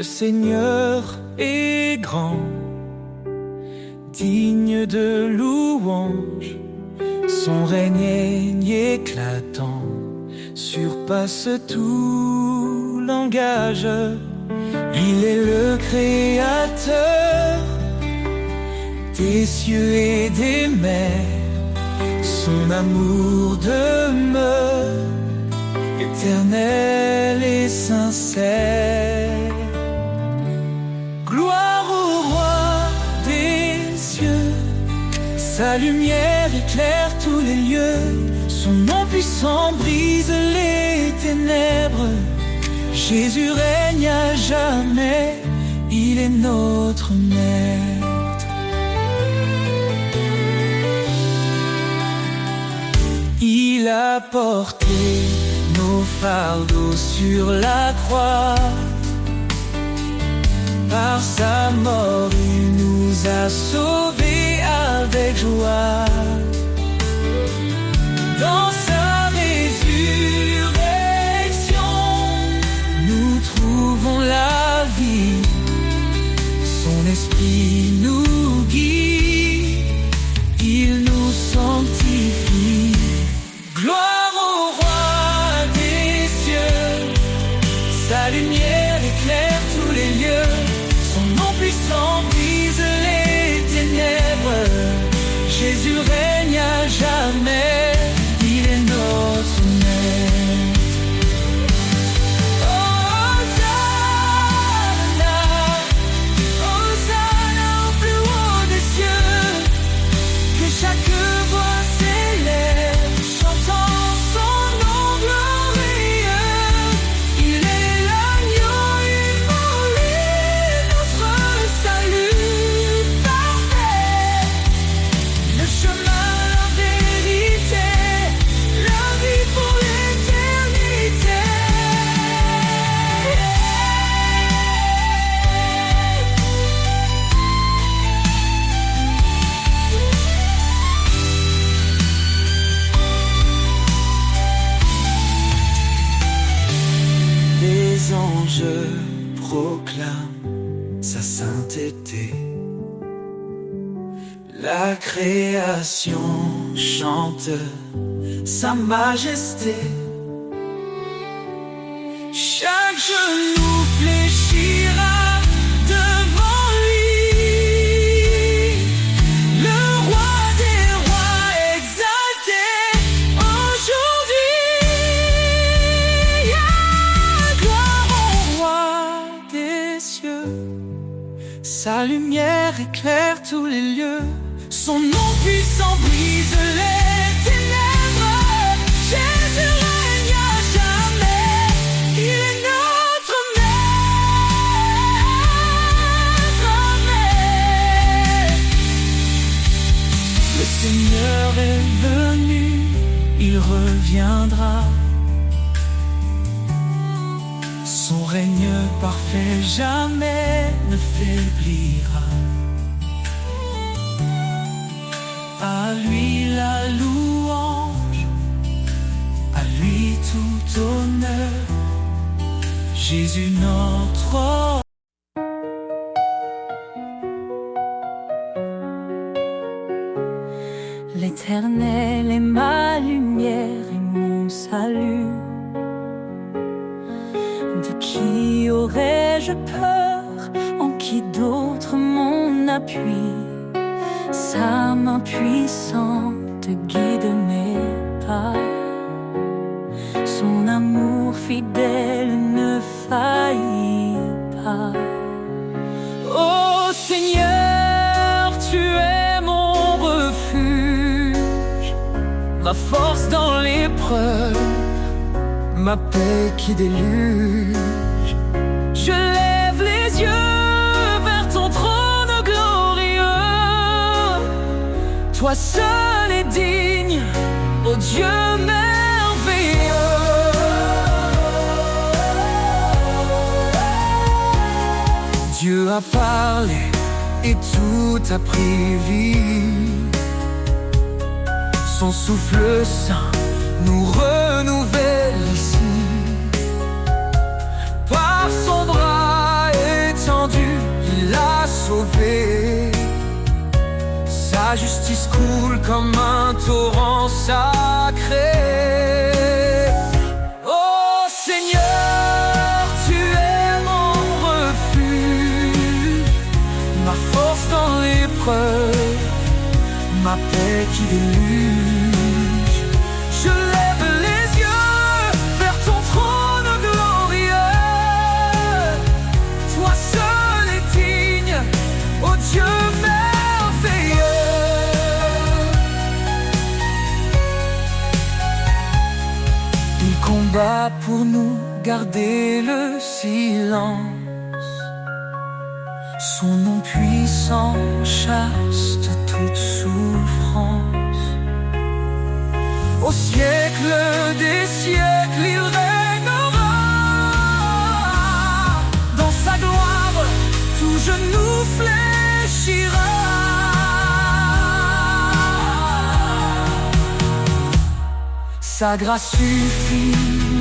Le Seigneur est grand, digne de louange. Son règne éclatant surpasse tout langage. Il est le créateur des cieux et des mers. Son amour demeure éternel et sincère. Gloire au roi des cieux, sa lumière éclaire tous les lieux. Son nom puissant brise les ténèbres. Jésus règne à jamais, il est notre maître. Il a porté nos fardeaux sur la croix. Par sa mort, il nous a sauvés avec joie. Dans sa résurrection, nous trouvons la vie. Son esprit nous guide, il nous sanctifie. Gloire au roi des cieux, sa lumière éclaire tous les lieux. Son nom puissant brise les ténèbres. Jésus règne à jamais, il est notre maître. Hosanna, Hosanna au plus haut des cieux. Que chaque voix s'élève, chantant son nom glorieux. Il est l'agneau immolé, notre salut parfait. Le chemin, la vérité, la vie pour l'éternité. Les anges proclament sa sainteté. La création chante sa majesté. Chaque genou fléchira devant lui. Le roi des rois exalté aujourd'hui. Gloire au roi des cieux, sa lumière éclaire tous les lieux. Son nom puissant brise les ténèbres. Jésus règne à jamais, il est notre maître. Le Seigneur est venu, il reviendra. Son règne parfait jamais ne faiblira. À lui la louange, à lui tout honneur. Jésus notre. L'Éternel est ma lumière et mon salut. De qui aurais-je peur? En qui d'autre mon appui? Sa main puissante guide mes pas. Son amour fidèle ne faillit pas. Ô Seigneur, tu es mon refuge, ma force dans l'épreuve, ma paix qui déluge. Je lève les yeux vers ton trône glorieux. Toi seul es digne, ô Dieu merveilleux. Dieu a parlé et tout a pris vie. Son souffle saint nous renouvelle ici. Par son bras ta justice coule comme un torrent sacré. Oh Seigneur, tu es mon refuge, ma force dans l'épreuve, ma paix qui déluge. Je lève les yeux vers ton trône glorieux. Toi seul es digne, ô Dieu merveilleux. Il combat pour nous, garder le silence. Son nom puissant chasse de toute souffrance. Au siècle des siècles, il régnera. Dans sa gloire, tout genou fléchira. Sa grâce suffit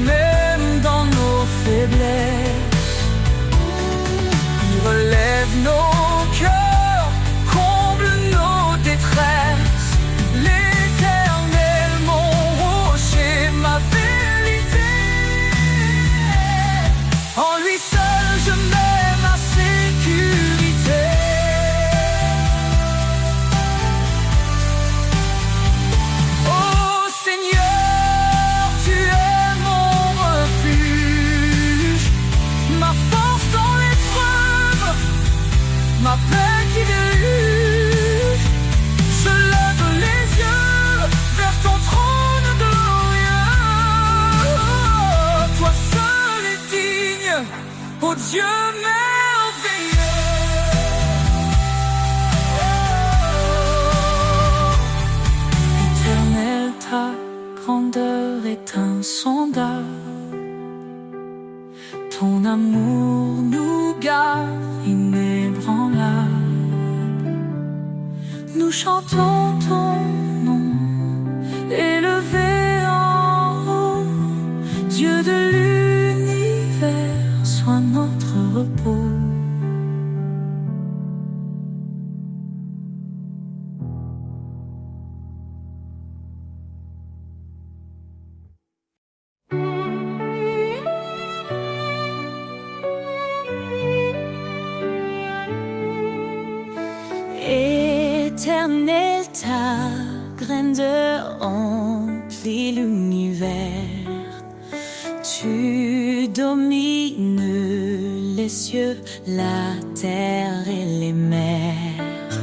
même dans nos faiblesses. Il relève nos cœurs, comble nos détresses. L'Éternel, mon rocher, ma vérité. En lui seul je mets ma sécurité. Oh Seigneur, tu es mon refuge, ma force dans l'épreuve, ma paix qui déluge. Je lève les yeux vers ton trône glorieux. Toi seul es digne, ô Dieu merveilleux. Éternel, ta grandeur est insondable. Ton amour nous garde inébranlable. Nous chantons ton nom, élevé en haut. Dieu de l'univers, sois notre repos. Éternel, ta grandeur emplit l'univers. Tu domines les cieux, la terre et les mers.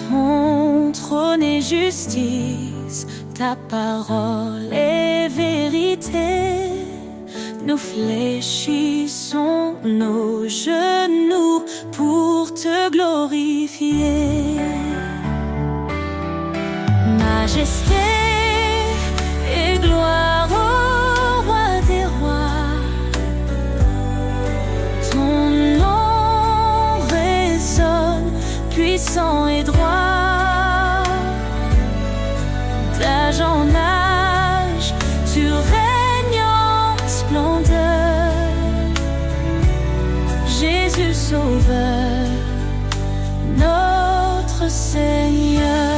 Ton trône est justice, ta parole est vérité. Nous fléchissons nos genoux pour te glorifier. Majesté et gloire au roi des rois. Ton nom résonne, puissant et droit. D'âge en âge, tu règnes en splendeur. Jésus Sauveur, notre Seigneur.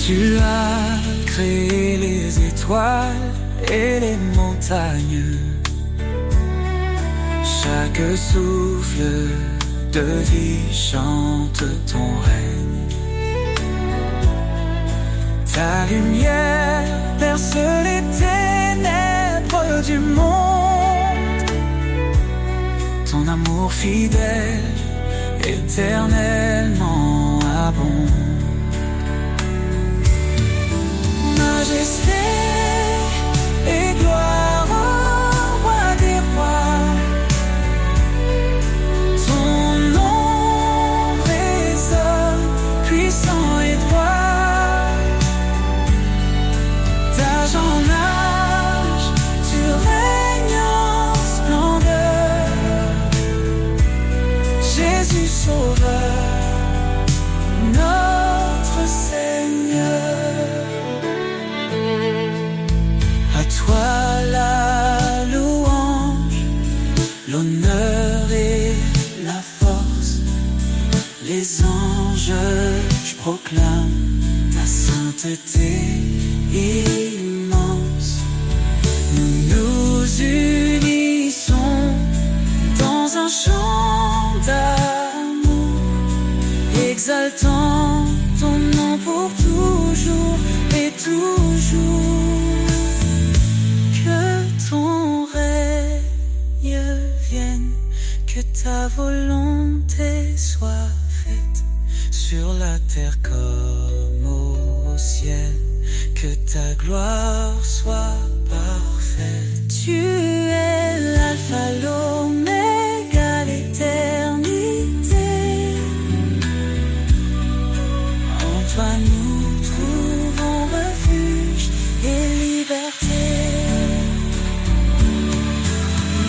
Tu as créé les étoiles et les montagnes. Chaque souffle de vie chante ton règne. Ta lumière perce les ténèbres du monde. Ton amour fidèle, éternellement abonde. Majesté et gloire au roi des rois. Ton nom résonne, puissant et droit. D'âge en âge, tu règnes en splendeur. Jésus Sauveur, notre Seigneur. À toi la louange, l'honneur proclame ta sainteté immense. Nous nous unissons dans un chant d'amour, exaltant ton nom pour toujours et toujours. Que ton règne vienne, que ta volonté soit faite sur la terre comme au ciel, que ta gloire soit parfaite. Tu es l'alpha, l'oméga, l'éternité. En toi nous trouvons refuge et liberté.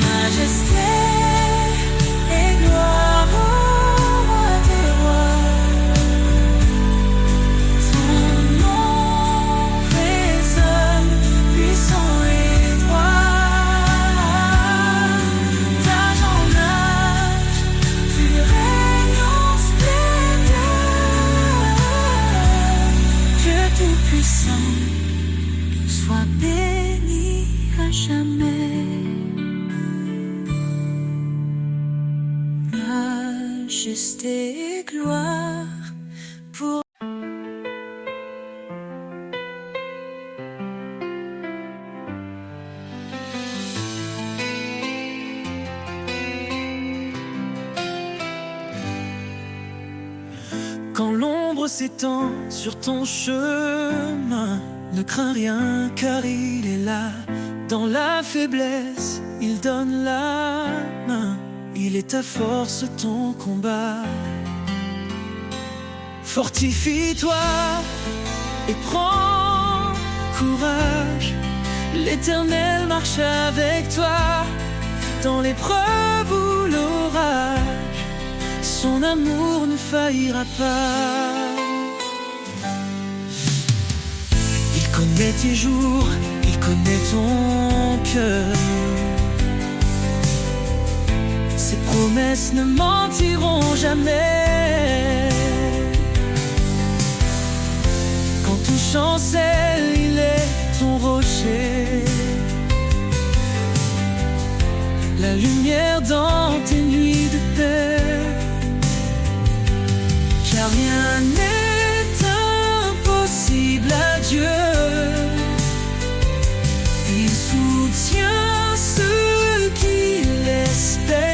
Majesté et gloire au roi des rois. Ton nom résonne puissant et droit. D'âge en âge, tu règnes en splendeur. Que tout-puissant soit béni à jamais. Majesté et gloire pour quand l'ombre s'étend sur ton chemin, ne crains rien car il est là. Dans la faiblesse, il donne la main. Il est ta force, ton combat. Fortifie-toi et prends courage. L'Éternel marche avec toi dans l'épreuve ou l'orage. Son amour ne faillira pas. Il connaît tes jours, il connaît ton cœur. Ses promesses ne mentiront jamais. Quand tout chancelle, il est ton rocher. La lumière dans tes nuits de paix. Car rien n'est impossible à Dieu. Il soutient ceux qui l'espèrent.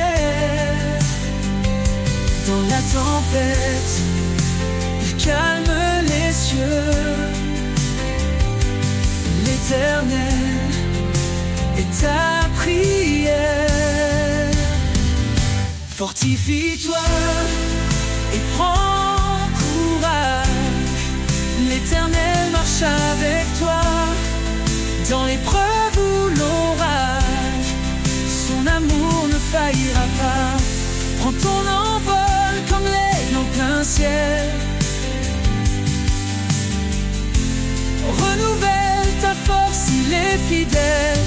Dans la tempête, il calme les cieux. L'Éternel est ta prière. Fortifie-toi et prends courage. L'Éternel marche avec toi dans l'épreuve ou l'orage. Son amour ne faillira pas. Prends ton envol comme l'aigle en plein ciel. Renouvelle ta force, il est fidèle.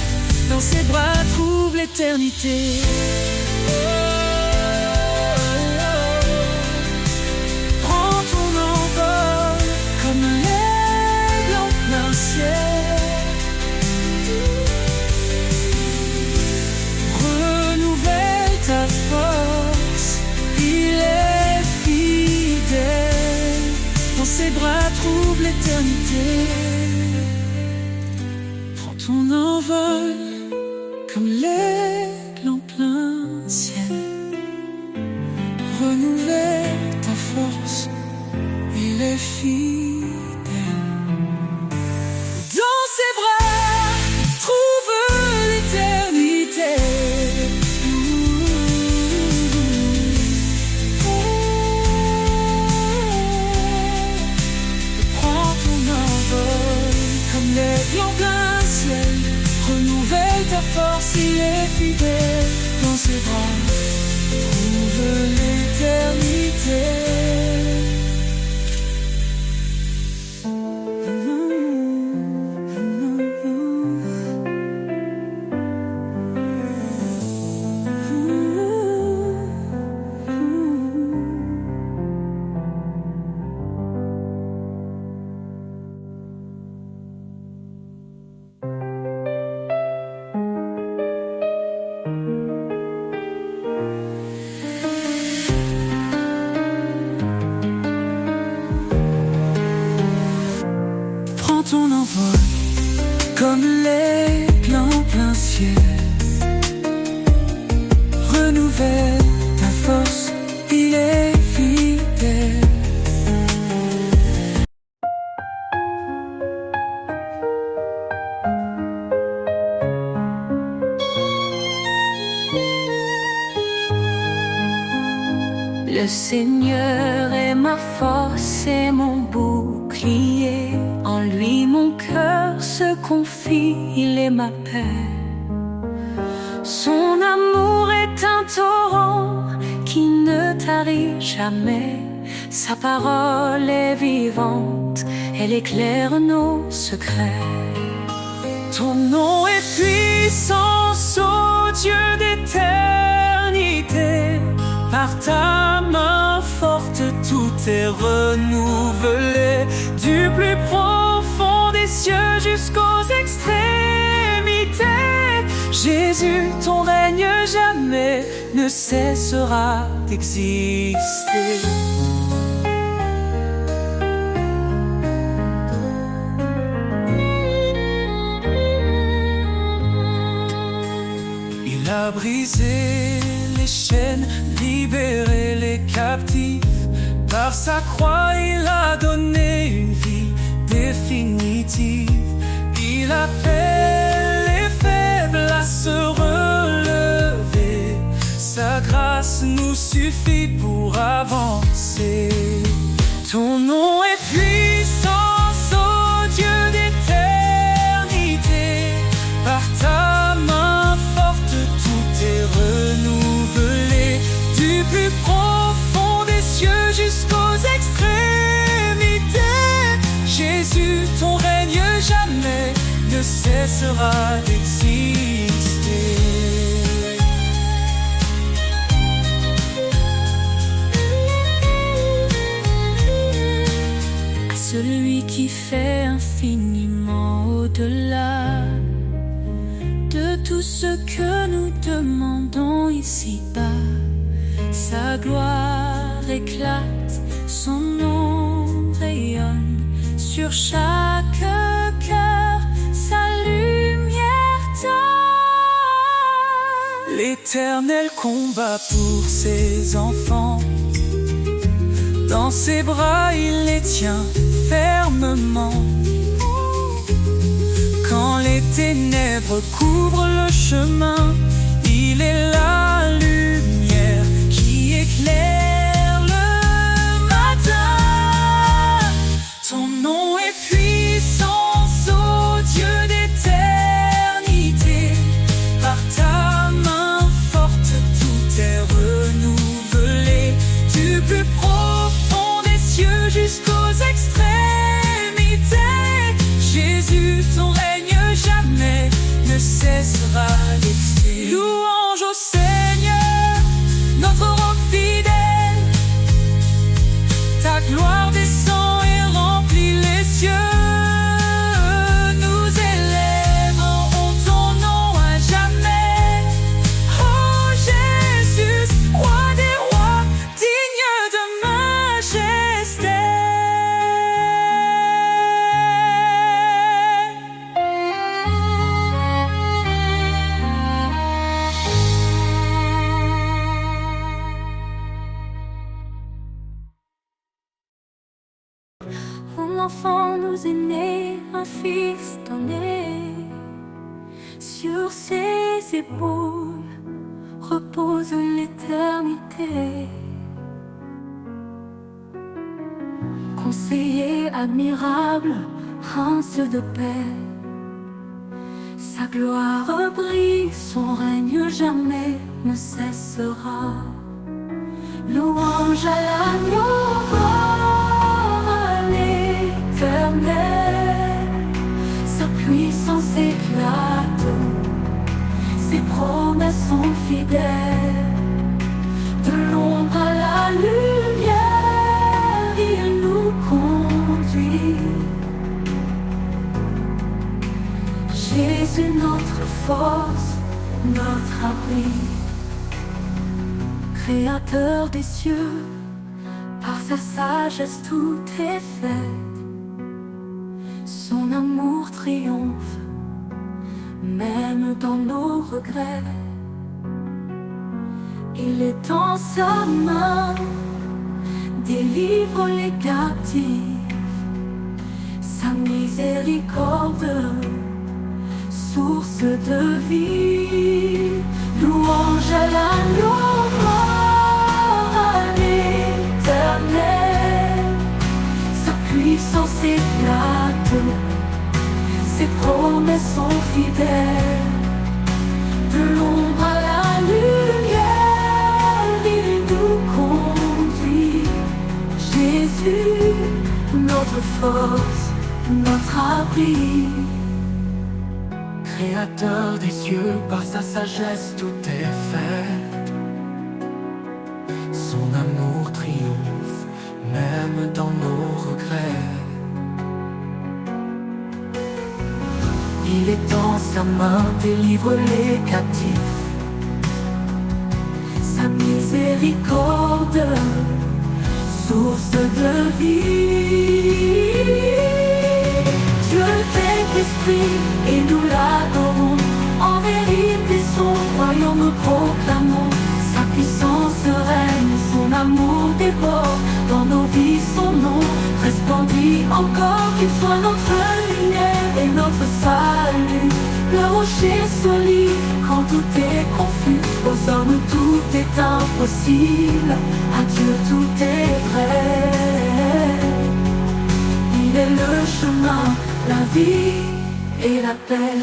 Dans ses bras trouve l'éternité. Prends ton envol comme l'aigle en plein ciel. Renouvelle ta force, il est fidèle. Dans ses bras trouve l'éternité. Prends ton envol comme l'aigle en plein ciel. Renouvelle ta force, il est fidèle. Dans ses bras, trouve l'éternité. Prends ton envol comme l'aigle en plein ciel. Renouvelle ta force, il est fidèle. Dans ses bras, trouve l'éternité. comme les plans plein ciel. Renouvelle ta force, il est fidèle. Le Seigneur est ma force et mon bouclier. En lui mon cœur se confie, il est ma paix. Son amour est un torrent qui ne tarit jamais. Sa parole est vivante, elle éclaire nos secrets. Ton nom est puissance, ô Dieu d'éternité. Par ta main forte, tout est renouvelé. Du plus profond des cieux jusqu'aux extrémités. Jésus, ton règne jamais ne cessera d'exister. Il a brisé les chaînes, libéré les captifs. Par sa croix, il a donné une vie définitive. Il appelle les faibles à se relever. Sa grâce nous suffit pour avancer. Ton nom est puissance, ô Dieu d'éternité. Par ta main forte, tout est renouvelé. Du plus profond des cieux jusqu'aux extrémités. Jésus, ton règne jamais ne cessera d'exister. À celui qui fait infiniment au-delà de tout ce que nous demandons ici-bas. Sa gloire éclate, son nom rayonne sur chaque cœur, sa lumière donne. L'Éternel combat pour ses enfants. Dans ses bras, il les tient fermement. Quand les ténèbres couvrent le chemin, il est la lumière qui éclaire le matin. Ton nom est puissance, ô Dieu d'éternité. Par ta main forte, tout est renouvelé. Du plus profond des cieux jusqu'aux extrémités. Jésus, ton règne jamais ne cessera d'exister. Louange au Seigneur, notre roc fidèle. Ta gloire descend et remplit les cieux. Nous élèverons ton nom à jamais. Oh Jésus, roi des rois, digne de majesté. Un enfant nous est né, un fils donné. Sur ses épaules repose l'éternité. Conseiller admirable, prince de paix. Sa gloire brille, son règne jamais ne cessera. Louange à l'agneau, à l'Éternel. Sa puissance éclate, ses promesses sont fidèles. De l'ombre à la lumière, il nous conduit. Jésus, notre force, notre abri. Créateur des cieux, par sa sagesse tout est fait. Son amour triomphe dans nos regrets. Il est dans sa main, délivre les captifs. Sa miséricorde, source de vie. Louange à l'agneau mort, à l'Éternel. Sa puissance éclate, ses promesses sont fidèles. De l'ombre à la lumière, il nous conduit. Jésus, notre force, notre abri. Créateur des cieux, par sa sagesse tout est fait. Son amour triomphe, même dans nos regrets. Il est dans sa main, délivre les captifs. Sa miséricorde, source de vie. Dieu est esprit et nous l'adorons. En vérité son royaume proclamons. Sa puissance règne, son amour déborde. Dans nos vies son nom resplendit encore. Qu'il soit notre lumière et notre salut. Le rocher solide quand tout est confus. Aux hommes tout est impossible, à Dieu tout est vrai. Il est le chemin, la vie et la paix.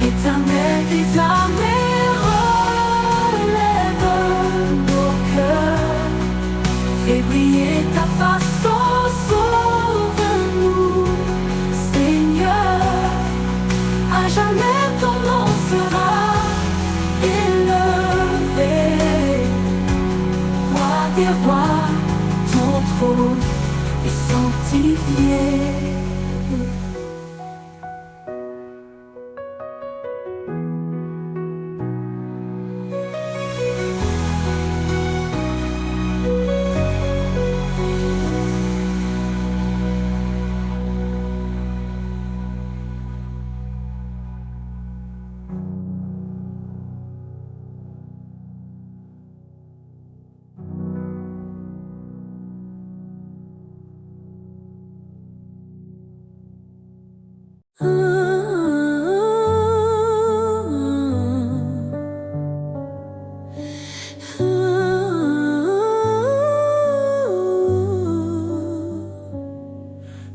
Éternel des armées, relève nos cœurs. Fais briller ta face, oh, sauve-nous, Seigneur. À jamais ton nom sera élevé. Roi des rois, ton trône est sanctifié.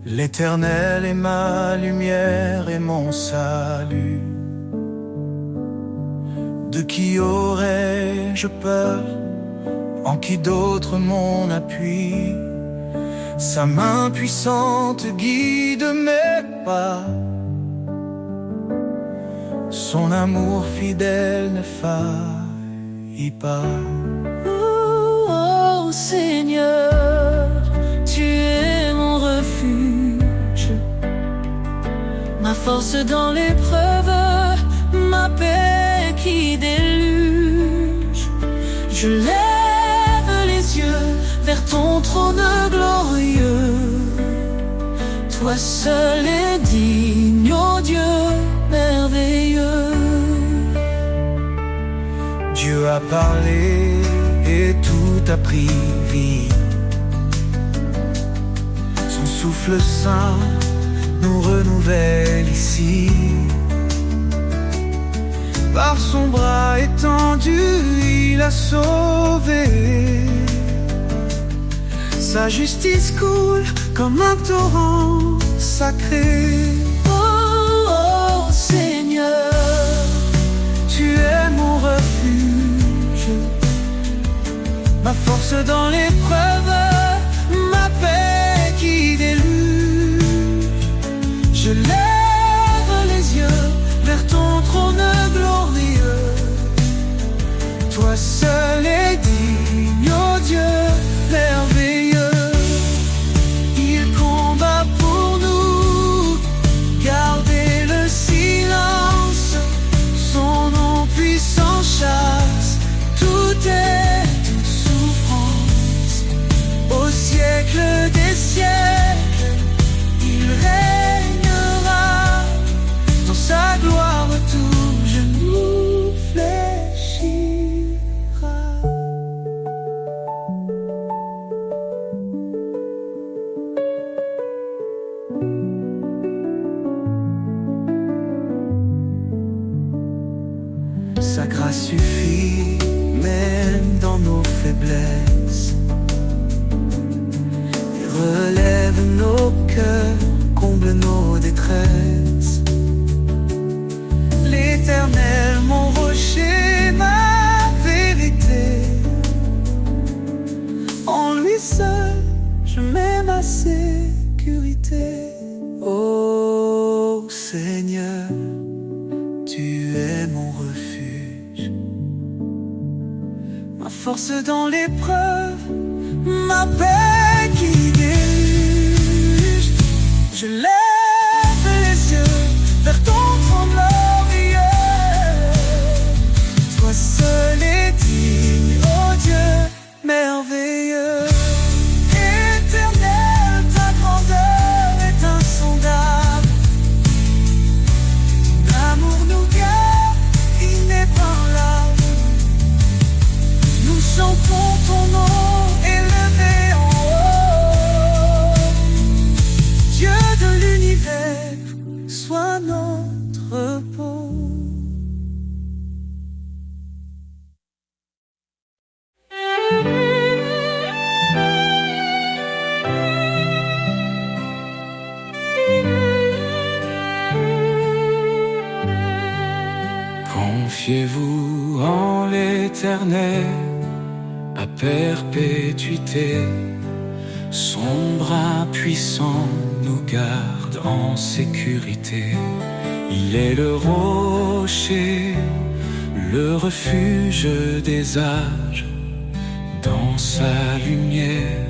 L'Éternel est ma lumière et mon salut. De qui aurais-je peur? En qui d'autre mon appui? Sa main puissante guide mes pas. Son amour fidèle ne faillit pas. Oh Seigneur, tu es mon refuge, ma force dans l'épreuve, ma paix qui déluge. Je lève les yeux vers ton trône glorieux. Toi seul es digne, ô Dieu merveilleux. Dieu a parlé et tout a pris vie. Son souffle saint nous renouvelle ici. Par son bras étendu, il a sauvé. Sa justice coule comme un torrent sacré. Oh, oh Seigneur, tu es mon refuge, ma force dans l'épreuve, ma paix qui déluge. Je lève les yeux vers ton trône glorieux. Toi seul es digne, ô Dieu merveilleux. Il combat pour nous, gardez le silence. suffit, même dans nos faiblesses. Il relève nos cœurs, comble nos détresses. L'Éternel, mon rocher, ma vérité. En lui seul, je mets ma sécurité. Ô Seigneur, tu es mon refuge, ma force dans l'épreuve, ma paix qui déluge. Je lève les yeux vers ton trône glorieux. Toi seul es digne, ô Dieu merveilleux. Éternel, ta grandeur est insondable. L'amour nous garde inébranlable. Nous chantons ton nom élevé en haut. Dieu de l'univers, sois notre repos. Confiez-vous en l'Éternel à perpétuité. Son bras puissant nous garde en sécurité. Il est le rocher, le refuge des âges. Dans sa lumière,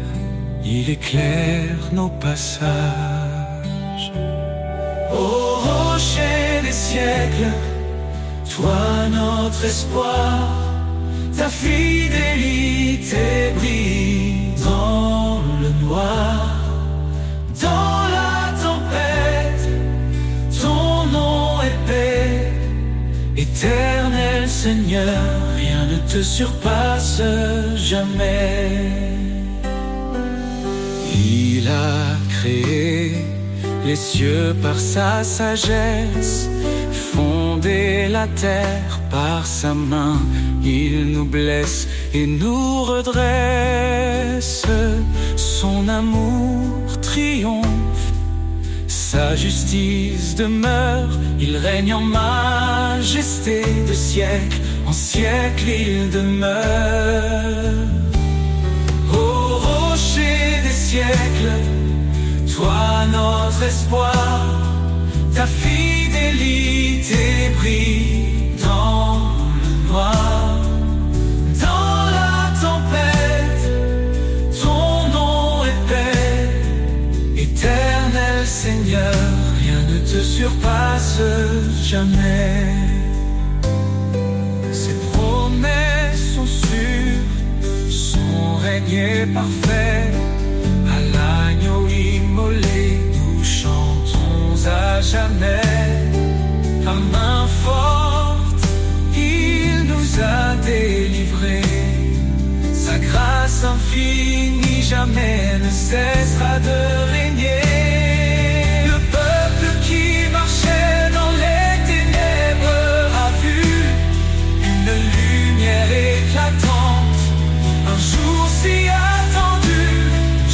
il éclaire nos passages. Ô rocher des siècles, toi notre espoir, ta fidélité brille dans le noir. Dans la tempête, ton nom est paix. Éternel Seigneur, rien ne te surpasse jamais. Il a créé les cieux par sa sagesse, fondé la terre par sa main. Il nous blesse et nous redresse. Son amour triomphe, sa justice demeure. Il règne en majesté de siècle en siècle il demeure. Ô rocher des siècles, toi notre espoir, ta fidélité brille dans le noir. Dans la tempête, ton nom est paix. Éternel Seigneur, rien ne te surpasse jamais. Ses promesses sont sûres, son règne est parfait. À l'agneau immolé, nous chantons à jamais. À main forte, il nous a délivrés. Sa grâce infinie jamais ne cessera de régner. Le peuple qui marchait dans les ténèbres a vu une lumière éclatante, un jour si attendu.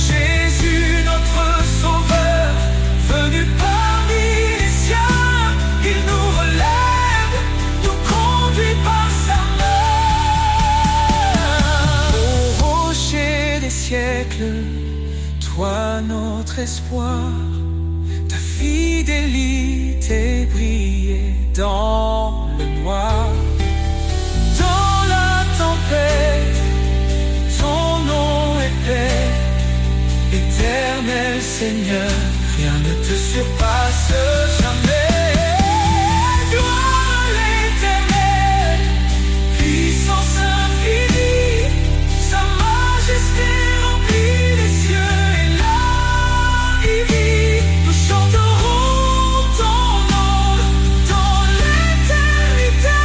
Jésus notre sauveur, venu parmi les siens, il nous relève, nous conduit par sa main. Ô rocher des siècles, toi notre espoir, ta fidélité brillait dans le noir. Dans la tempête, ton nom est paix. Éternel Seigneur, rien ne te surpasse jamais. Gloire à l'Éternel, puissance infinie, sa majesté remplit les cieux et la vie. Nous chanterons ton nom dans l'éternité.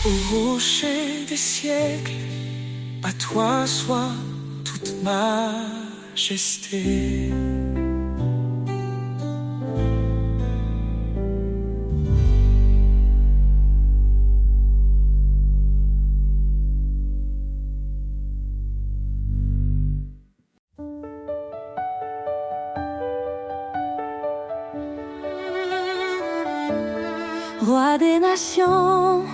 Au rocher des siècles, à toi soit toute majesté. Roi des nations,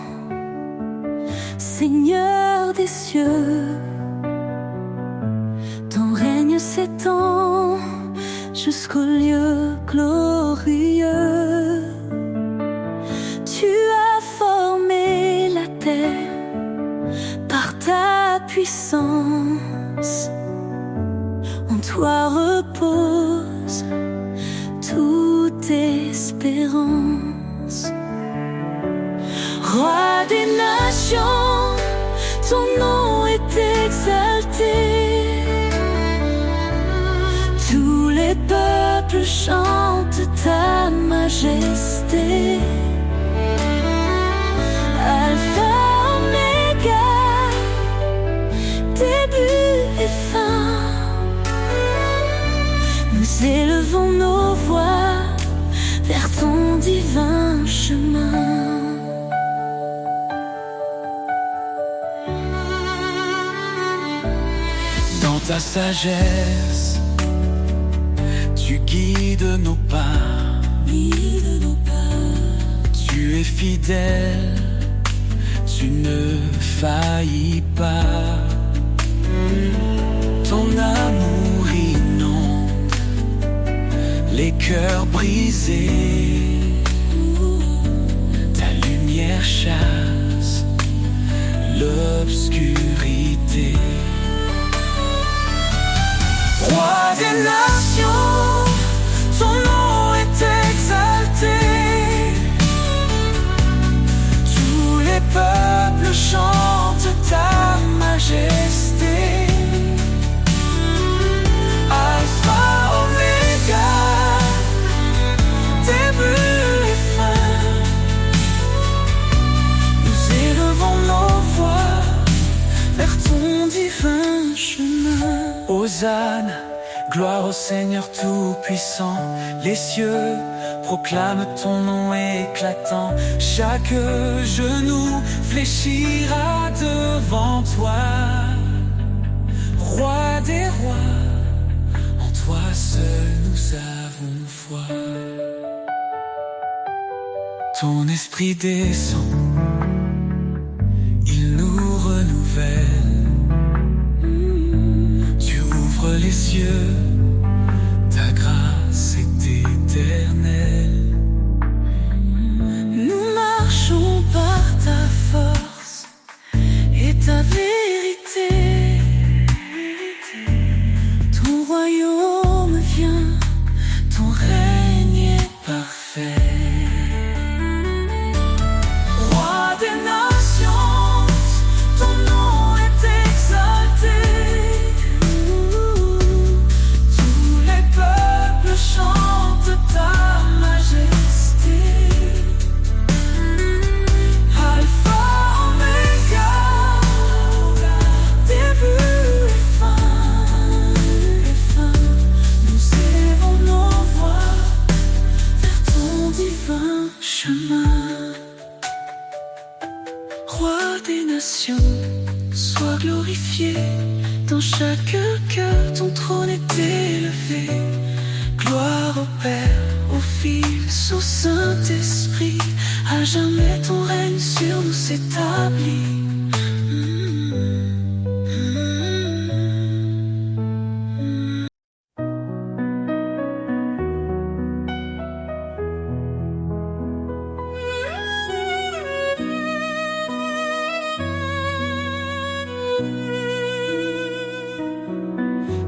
Seigneur des cieux, ton règne s'étend jusqu'au lieu glorieux. Tu as formé la terre par ta puissance. En toi repose toute espérance. Roi des nations, ton nom est exalté. Tous les peuples chantent ta majesté. Alpha, Oméga, début et fin. Nous élevons nos voix vers ton divin chemin. Dans ta sagesse, tu guides nos pas. Tu es fidèle, tu ne faillis pas. Ton amour inonde les cœurs brisés. Ta lumière chasse l'obscurité. Roi des nations, ton nom est exalté. Tous les peuples chantent ta majesté. Alpha, Oméga, début et fin. Nous élevons nos voix vers ton divin chemin. Hosanna, gloire au Seigneur Tout-Puissant. Les cieux proclament ton nom éclatant. Chaque genou fléchira devant toi. Roi des rois, en toi seul nous avons foi. Ton esprit descend, il nous renouvelle. Les cieux, ta grâce est éternelle. Nous marchons par ta force et ta vérité. Ton royaume vient, ton règne est parfait. Roi des nations, ton nom est exalté. Chante ta majesté. Alpha, Oméga, début et fin. Nous élevons nos voix vers ton divin chemin. Roi des nations, sois glorifié. Dans chaque cœur, ton trône est élevé. Gloire au Père, au Fils, au Saint-Esprit. À jamais ton règne sur nous s'établit.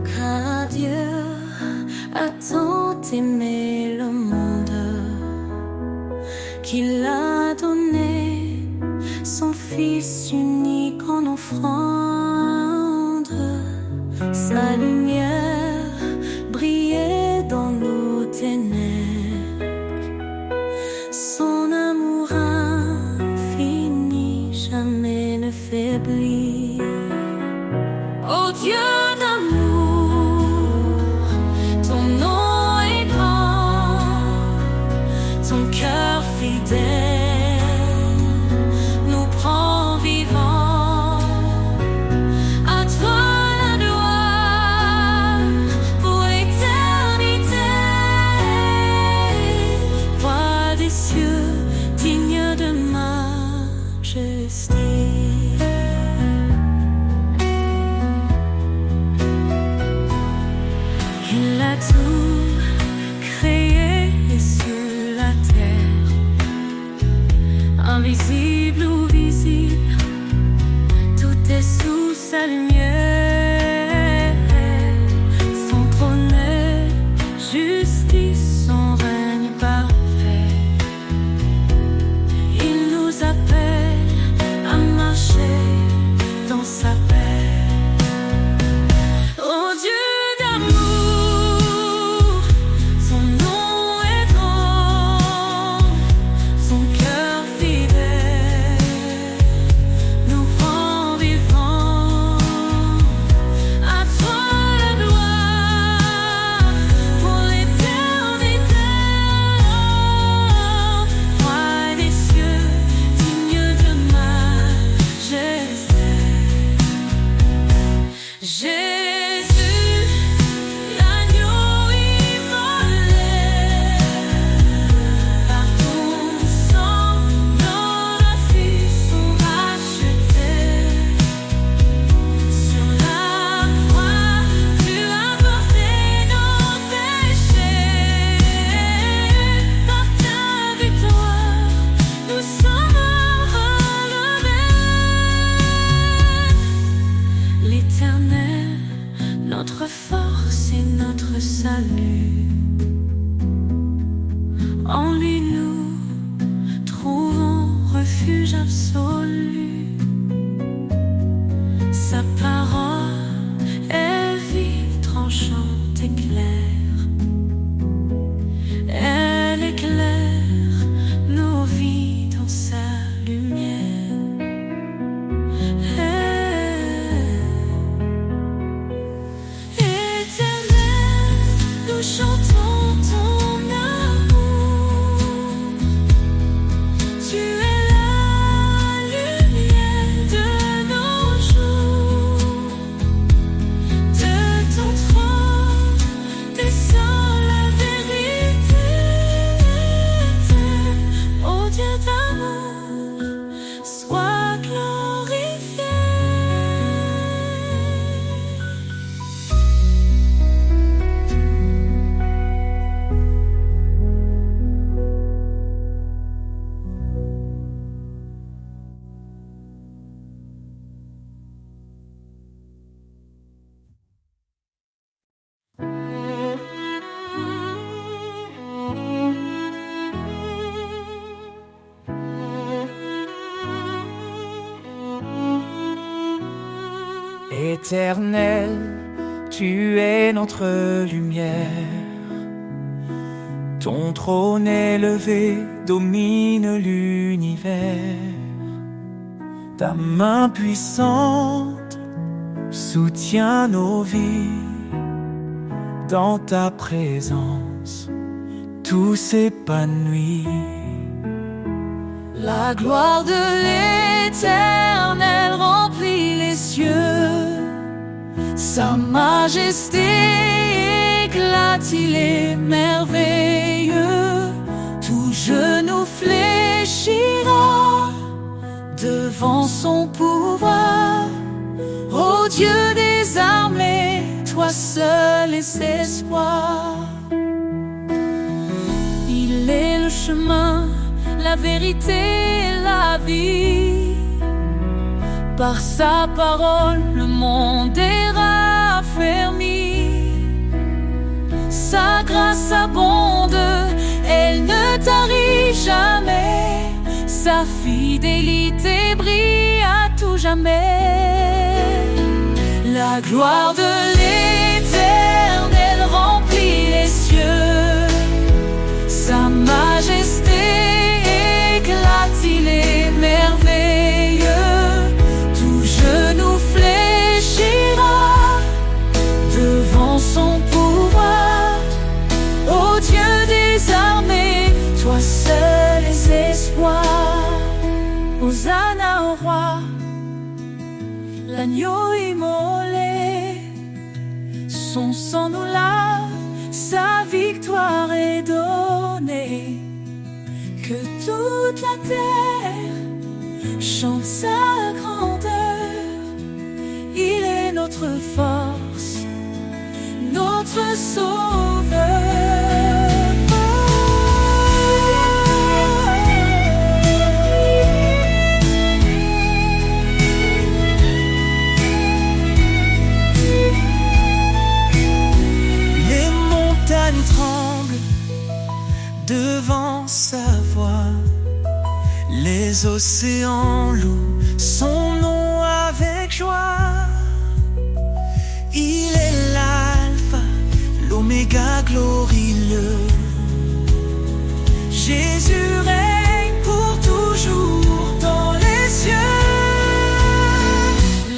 Car Dieu a tant aimé le monde qu'il a donné son Fils unique en offrande. Sa lumière brillait dans nos ténèbres. Son amour infini jamais ne faiblit. Oh Dieu d'amour, ton nom est grand, ton cœur fidèle nous prend vivants. À toi la gloire pour l'éternité. Roi des cieux, digne majesté. Il a tout créé sur la terre, invisible ou visible, tout est sous sa lumière. Son trône est justice, son règne parfait. Il nous appelle à marcher dans sa paix. Oh Dieu d'amour, son nom est grand, son cœur fidèle nous rend vivants. À toi la gloire pour l'éternité. Roi des cieux, digne de majesté. Jésus, l'agneau immolé, par ton sang, nos vies sont rachetées. Sur la croix, tu as porté nos péchés. Par ta victoire, nous sommes relevés. L'Éternel, notre force et notre salut, en lui nous trouvons refuge absolu. Sa parole est vive, tranchante et claire. Elle éclaire nos vies dans sa lumière. Éternel, nous chantons ton amour. Tu es la lumière de nos jours. De ton trône descend la vérité. Ô Dieu d'amour, sois glorifié. Éternel, tu es notre lumière. Ton trône élevé domine l'univers. Ta main puissante soutient nos vies. Dans ta présence, tout s'épanouit. La gloire de l'Éternel remplit les cieux. Sa majesté éclate, il est merveilleux. Tout genou fléchira devant son pouvoir. Ô Dieu des armées, toi seul est espoir. Il est le chemin, la vérité et la vie. Par sa parole, le monde est raffermi. Sa grâce abonde, elle ne tarit jamais. Sa fidélité brille à tout jamais. La gloire de l'Éternel remplit les cieux. Sa majesté éclate, il est merveilleux. Tout genou fléchira devant son pouvoir. Ô Dieu des armées, toi seul est espoir. Hosanna au roi, l'agneau immolé. Son sang nous lave, sa victoire est donnée. Que toute la terre chante sa grandeur. Il est notre force, notre sauveur. Les montagnes tremblent devant sa voix. Les océans louent son nom avec joie. Il est l'alpha, l'oméga glorieux. Jésus règne pour toujours dans les cieux.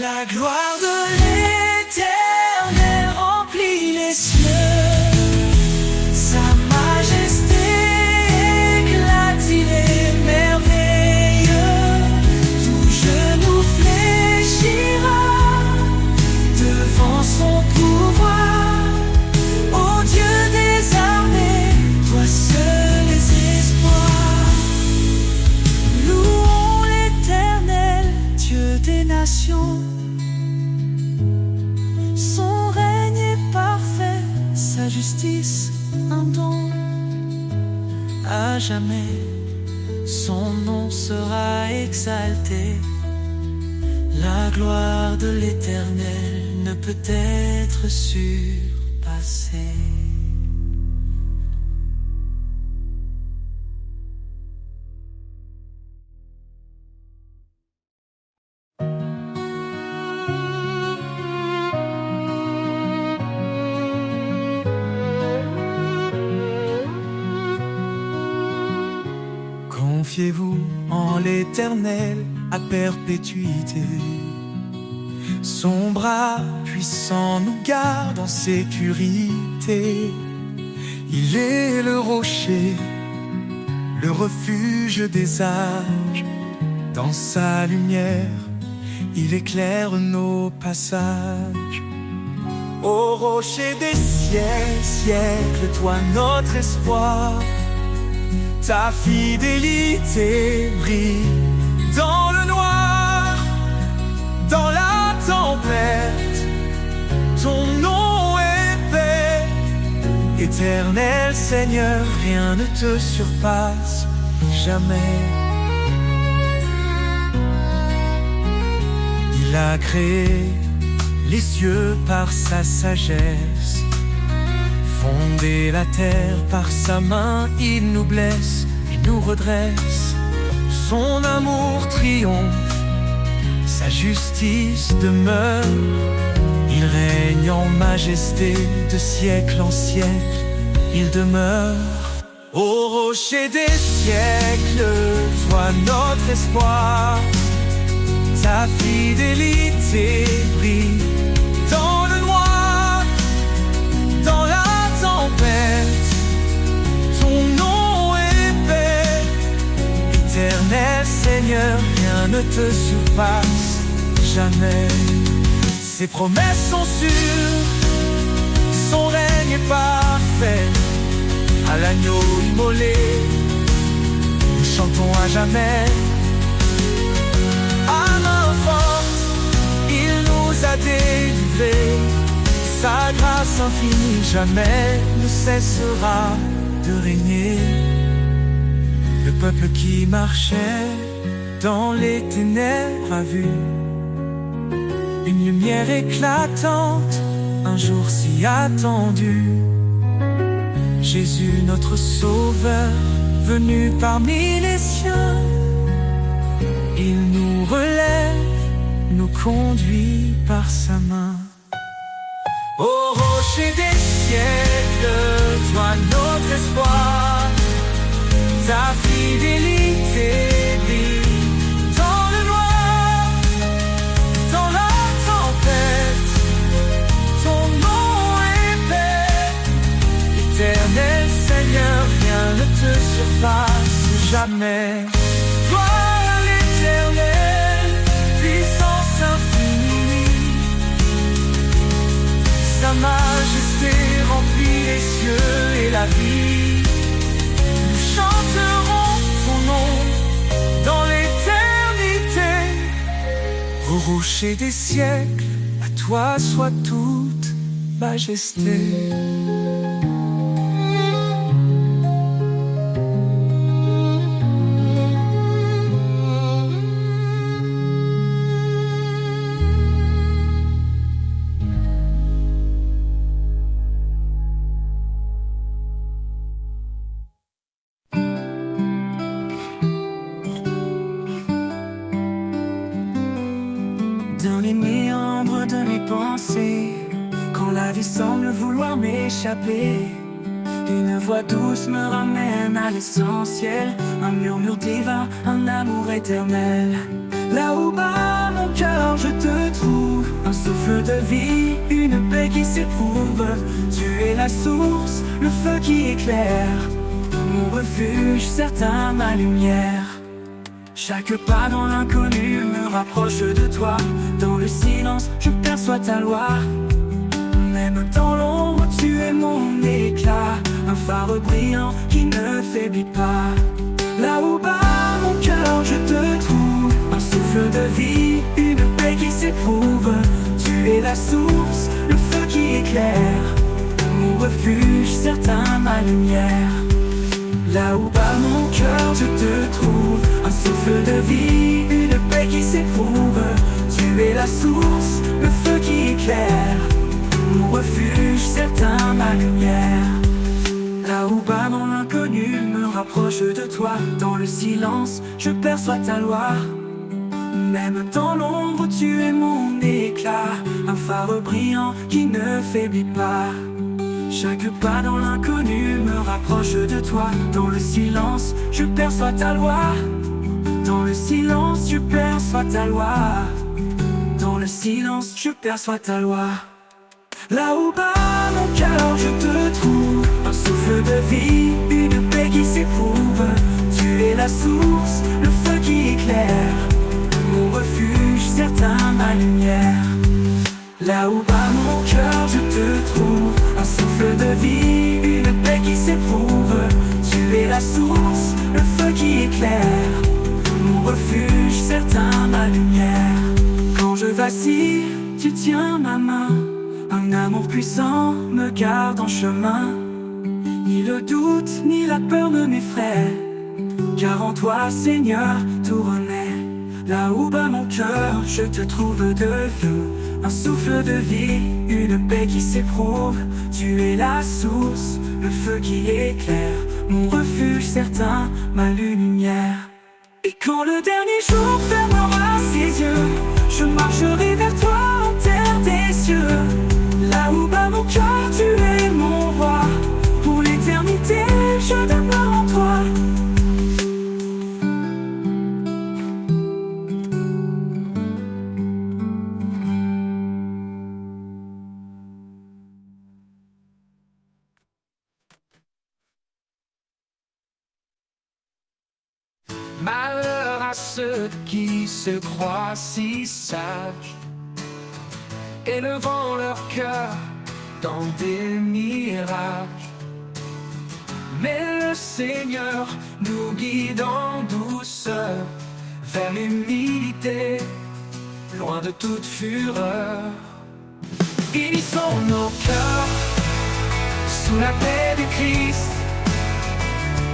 La gloire de l'Éternel remplit les cieux. Sa majesté éclate, il est merveilleux. Tout genou fléchira devant son pouvoir. Ô Dieu des armées, toi seul les espoirs. Louons l'Éternel, Dieu des nations. Son règne est parfait, sa justice un don. À jamais, son nom sera exalté. La gloire de l'Éternel ne peut être surpassée. Confiez-vous en l'Éternel à perpétuité. Son bras puissant nous garde en sécurité. Il est le rocher, le refuge des âges. Dans sa lumière, il éclaire nos passages. Ô rocher des siècles, toi notre espoir. Ta fidélité brille dans le noir, dans la tempête. Ton nom est paix. Éternel Seigneur, rien ne te surpasse jamais. Il a créé les cieux par sa sagesse, fondé la terre par sa main. Il nous blesse et nous redresse. Son amour triomphe, sa justice demeure. Il règne en majesté de siècle en siècle. Il demeure. Ô rocher des siècles, toi notre espoir. Ta fidélité brille dans le noir, dans la tempête. Ton nom est paix. Éternel Seigneur, rien ne te surpasse jamais. Ses promesses sont sûres, son règne est parfait. À l'agneau immolé, nous chantons à jamais. À main forte, il nous a délivrés. Sa grâce infinie jamais ne cessera de régner. Le peuple qui marchait dans les ténèbres a vu une lumière éclatante, un jour si attendu. Jésus notre sauveur, venu parmi les siens. Il nous relève, nous conduit par sa main. Ô rocher des siècles, toi notre espoir. Ta fidélité brille dans le noir, dans la tempête. Ton nom est paix. Éternel Seigneur, rien ne te surpasse jamais. Gloire à l'Éternel, puissance infinie. Sa majesté remplit les cieux et la vie. Nous chanterons ton nom dans l'éternité. Au rocher des siècles, à toi soit toute majesté. Dans les méandres de mes pensées, quand la vie semble vouloir m'échapper, une voix douce me ramène à l'essentiel, un murmure divin, un amour éternel. Là où bat mon cœur, je te trouve, un souffle de vie, une paix qui s'éprouve. Tu es la source, le feu qui éclaire, mon refuge, certain, ma lumière. Chaque pas dans l'inconnu me rapproche de toi. Dans le silence, je perçois ta loi. Même dans l'ombre, tu es mon éclat, un phare brillant qui ne faiblit pas. Là où bat mon cœur, je te trouve, un souffle de vie, une paix qui s'éprouve. Tu es la source, le feu qui éclaire, mon refuge, certain, ma lumière. Là où bat mon cœur, je te trouve, un souffle de vie, une paix qui s'éprouve. Tu es la source, le feu qui éclaire, mon refuge, certain, ma lumière. Là où bat mon inconnu me rapproche de toi. Dans le silence, je perçois ta loi. Même dans l'ombre, tu es mon éclat, un phare brillant qui ne faiblit pas. Chaque pas dans l'inconnu me rapproche de toi. Dans le silence, je perçois ta loi. Dans le silence, je perçois ta loi. Dans le silence, je perçois ta loi. Là où bat mon cœur, je te trouve, un souffle de vie, une paix qui s'éprouve. Tu es la source, le feu qui éclaire, mon refuge, certain, ma lumière. Là où bat mon cœur, je te trouve, un souffle de vie, une paix qui s'éprouve. Tu es la source, le feu qui éclaire, mon refuge, certain, ma lumière. Quand je vacille, tu tiens ma main, un amour puissant me garde en chemin. Ni le doute, ni la peur ne m'effraient, car en toi, Seigneur, tout renaît. Là où bat mon cœur, je te trouve de feu, un souffle de vie, une paix qui s'éprouve. Tu es la source, le feu qui éclaire, mon refuge certain, ma lumière. Et quand le dernier jour fermera ses yeux, je marcherai vers toi en terre des cieux. Là où bat mon cœur, tu es mon roi, pour l'éternité, je demeure en toi. Malheur à ceux qui se croient si sages, élevant leur cœur dans des mirages. Mais le Seigneur nous guide en douceur vers l'humilité, loin de toute fureur. Unissons nos cœurs sous la paix du Christ,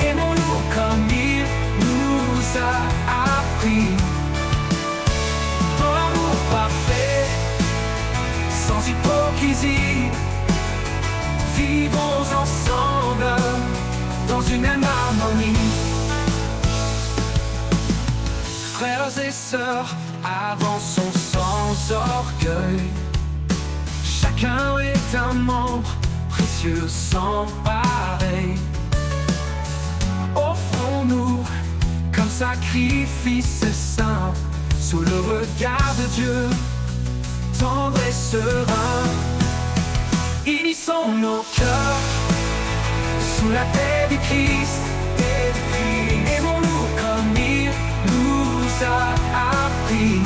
aimons-nous comme il nous a appris. Dans l'amour parfait, sans hypocrisie, vivons ensemble dans une même harmonie. Frères et sœurs, avançons sans orgueil. Chacun est un membre précieux sans pareil. Offrons-nous comme sacrifice saint, sous le regard de Dieu, tendre et serein. Unissons nos cœurs sous la paix du Christ. Aimons-nous comme il nous a appris.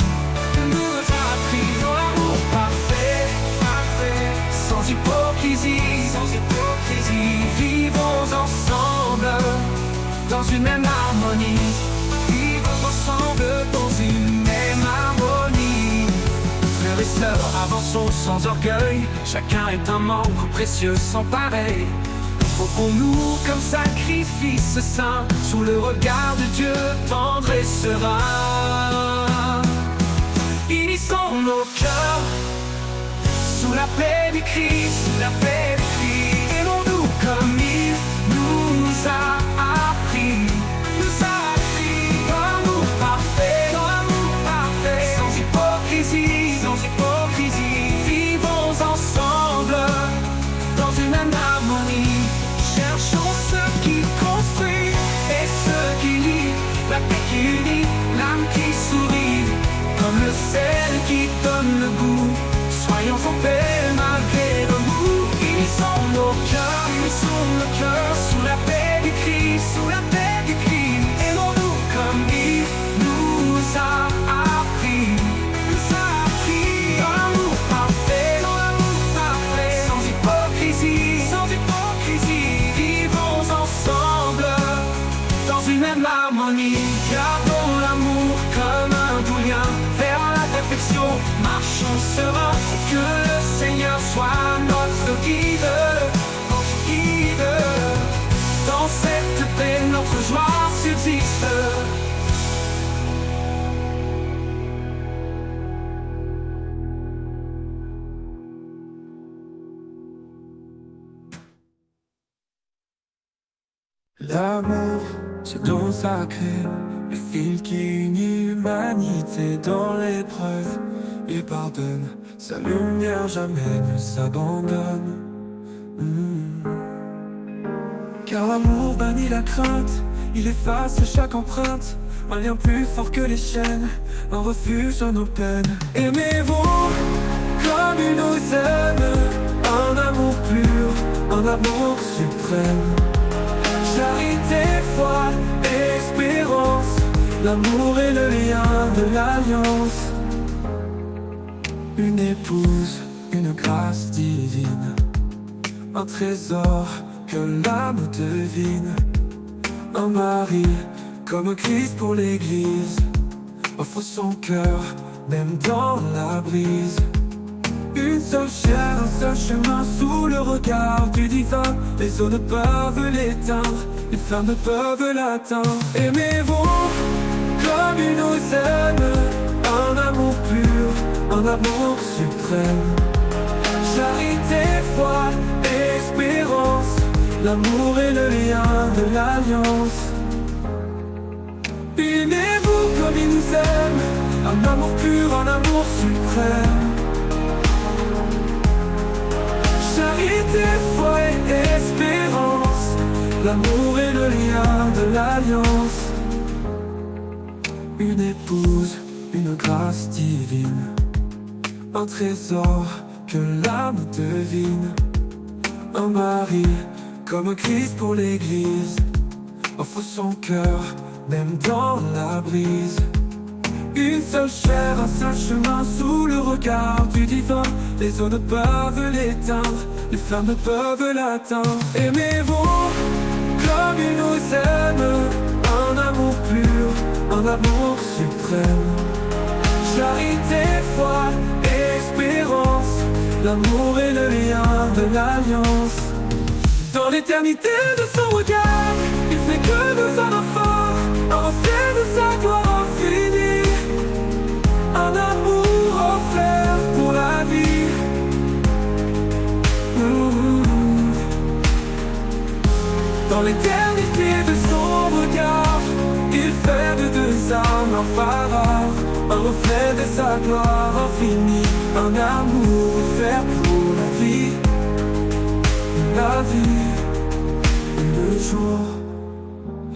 Dans l'amour parfait, sans hypocrisie, vivons ensemble dans une même harmonie. Vivons ensemble dans une même harmonie. sont sans orgueil. Chacun est un membre précieux sans pareil. Offrons-nous comme sacrifice saint, sous le regard de Dieu tendre et serein. Unissons nos cœurs sous la paix du Christ, sous la paix du Christ. Aimons-nous comme il nous a appris, dans l'amour parfait, sans hypocrisie, vivons ensemble dans une même harmonie. Cherchons ce qui construit et ce qui lie, la paix qui unit, l'âme qui sourit, comme le sel qui donne le goût. Soyons en paix malgré le mou. Unissons nos cœurs sous la paix du Christ, sous la paix du Christ. Aimons-nous comme il nous a appris, dans l'amour parfait, sans hypocrisie, vivons ensemble dans une même harmonie. Gardons l'amour comme un doux lien vers la perfection. Marchons sereins, que le Seigneur soit notre guide. Dans cette paix, notre joie subsiste. L'amour, c'est don sacré, le fil qui unit l'humanité dans l'épreuve. Il pardonne, sa lumière jamais ne s'abandonne. Car l'amour bannit la crainte, il efface chaque empreinte. Un lien plus fort que les chaînes, un refuge dans nos peines. Aimez-vous comme il nous aime, un amour pur, un amour suprême. Charité, foi, espérance, l'amour est le lien de l'alliance. Une épouse, une grâce divine, un trésor que l'âme devine. Un mari, comme Christ pour l'église, offre son cœur, même dans la brise. Une seule chair, un seul chemin, sous le regard du divin. Les eaux ne peuvent l'éteindre, les flammes ne peuvent l'atteindre. Aimez-vous comme il nous aime, un amour pur, un amour suprême. Charité, foi, espérance, l'amour est le lien de l'alliance. Aimez-vous comme il nous aime, un amour pur, un amour suprême. Charité, foi et espérance, l'amour est le lien de l'alliance. Une épouse, une grâce divine, un trésor que l'âme devine. Un mari, comme Christ pour l'église, offre son cœur, même dans la brise. Une seule chair, un seul chemin, sous le regard du divin. Les eaux ne peuvent l'éteindre, les flammes ne peuvent l'atteindre. Aimez-vous comme il nous aime, un amour pur, un amour suprême. Charité, foi, espérance, l'amour est le lien de l'alliance. Dans l'éternité de son regard, il fait que nous sommes forts, un reflet de sa gloire infinie. Un amour offert pour la vie. Dans l'éternité de son regard, il fait de deux âmes un phare, un reflet de sa gloire infinie. Un amour offert pour la vie, le jour.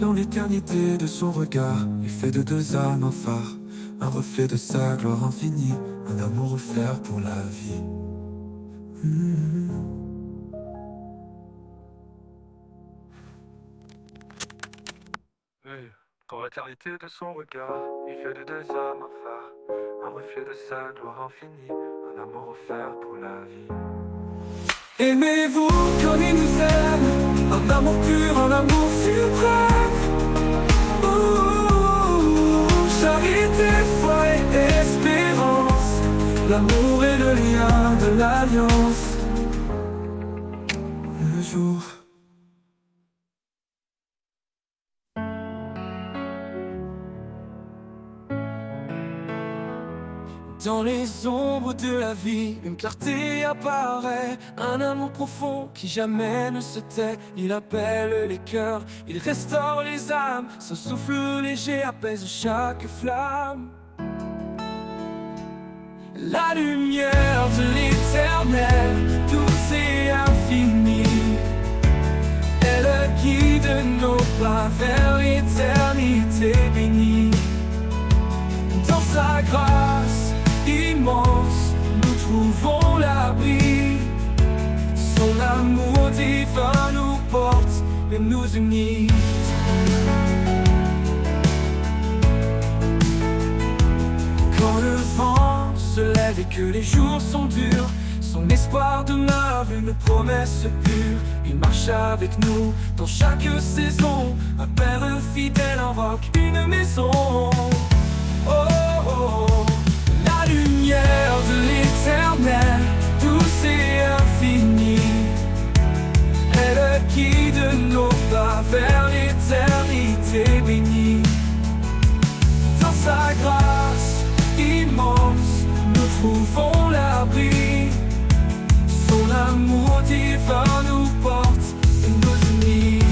Dans l'éternité de son regard, il fait de deux âmes un phare, un reflet de sa gloire infinie, un amour offert pour la vie. Dans l'éternité de son regard, il fait de deux âmes un phare, un reflet de sa gloire infinie, un amour offert pour la vie. Aimez-vous comme il nous aime, un amour pur, un amour suprême. Charité, foi et espérance, l'amour et le lien de l'alliance. Le jour dans les ombres de la vie, une clarté apparaît, un amour profond qui jamais ne se tait. Il appelle les cœurs, il restaure les âmes, son souffle léger apaise chaque flamme. La lumière de l'éternel, douce et infinie, elle guide nos pas vers l'éternité bénie. Dans sa grâce immense, nous trouvons l'abri. Son amour divin nous porte et nous unit. Quand le vent se lève et que les jours sont durs, son espoir demeure une promesse pure. Il marche avec nous dans chaque saison, un père fidèle invoque une maison. Oh, oh, oh. La lumière de l'éternel, douce et infinie, elle guide nos pas vers l'éternité bénie. Dans sa grâce immense, nous trouvons l'abri. Son amour divin nous porte et nous unit.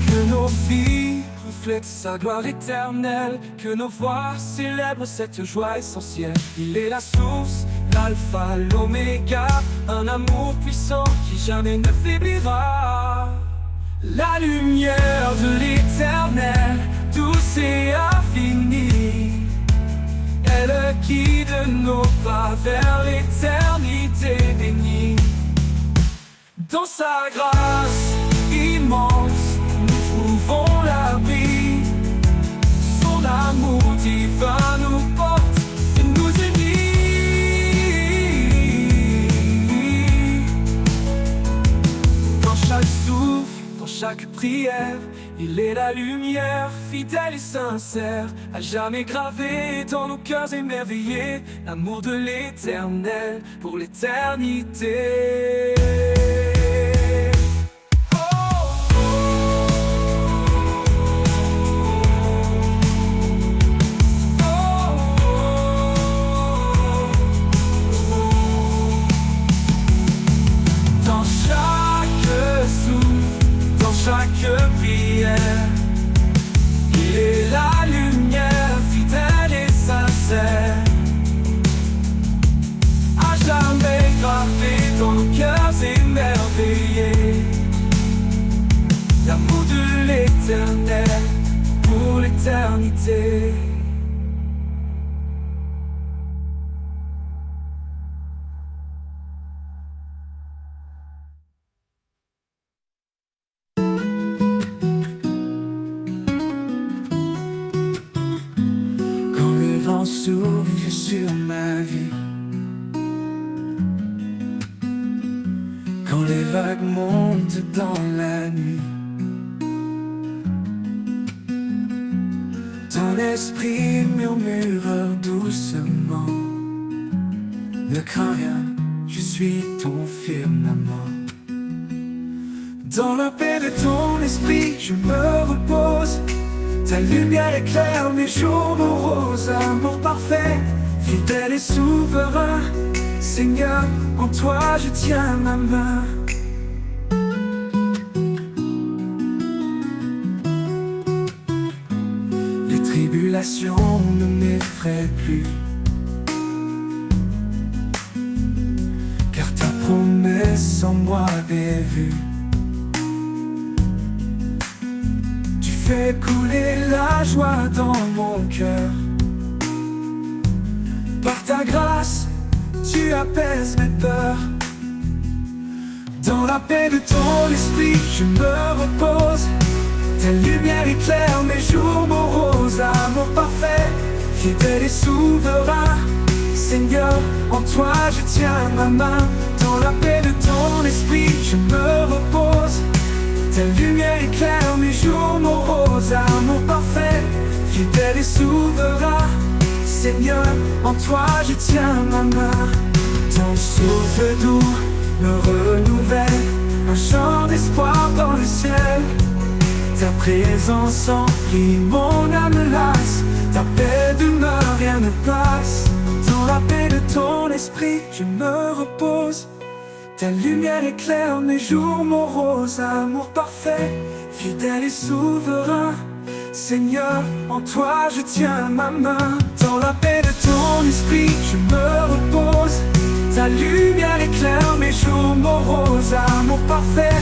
Que nos vies reflètent sa gloire éternelle, que nos voix célèbrent cette joie essentielle. Il est la source, l'alpha, l'oméga, un amour puissant qui jamais ne faiblira. La lumière de l'éternel, douce et infinie, elle guide nos pas vers l'éternité bénie. Dans sa grâce immense, nous trouvons l'abri. Son amour divin nous porte et nous unit. Dans chaque souffle, dans chaque prière, il est la lumière, fidèle et sincère, à jamais gravé dans nos cœurs émerveillés, l'amour de l'éternel pour l'éternité. Dans chaque souffle, dans chaque prière, il est la lumière, fidèle et sincère, à jamais gravé dans nos cœurs émerveillés, l'amour de l'éternel pour l'éternité. Souffle sur ma vie, quand les vagues montent dans la nuit, ton esprit murmure doucement: ne crains rien, je suis ton firmament. Dans la paix de ton esprit, je me repose. Ta lumière éclaire mes jours moroses. Amour parfait, fidèle et souverain, Seigneur, en toi je tiens ma main. Les tribulations ne m'effraient plus, car ta promesse en moi est vue. Fais couler la joie dans mon cœur. Par ta grâce, tu apaises mes peurs. Dans la paix de ton esprit, je me repose. Ta lumière éclaire mes jours moroses. Amour parfait, fidèle et souverain, Seigneur, en toi je tiens ma main. Dans la paix de ton esprit, je me repose. Ta lumière éclaire mes jours moroses. Amour parfait, fidèle Seigneur, en toi je tiens ma main. Ton souffle doux me renouvelle, un chant d'espoir dans le ciel. Ta présence emplit mon âme lasse, ta paix demeure, rien ne passe. Dans la paix de ton esprit, je me repose. Ta lumière éclaire mes jours moroses, amour parfait, fidèle et souverain. Seigneur, en toi je tiens ma main. Dans la paix de ton esprit, je me repose. Ta lumière éclaire mes jours moroses, amour parfait,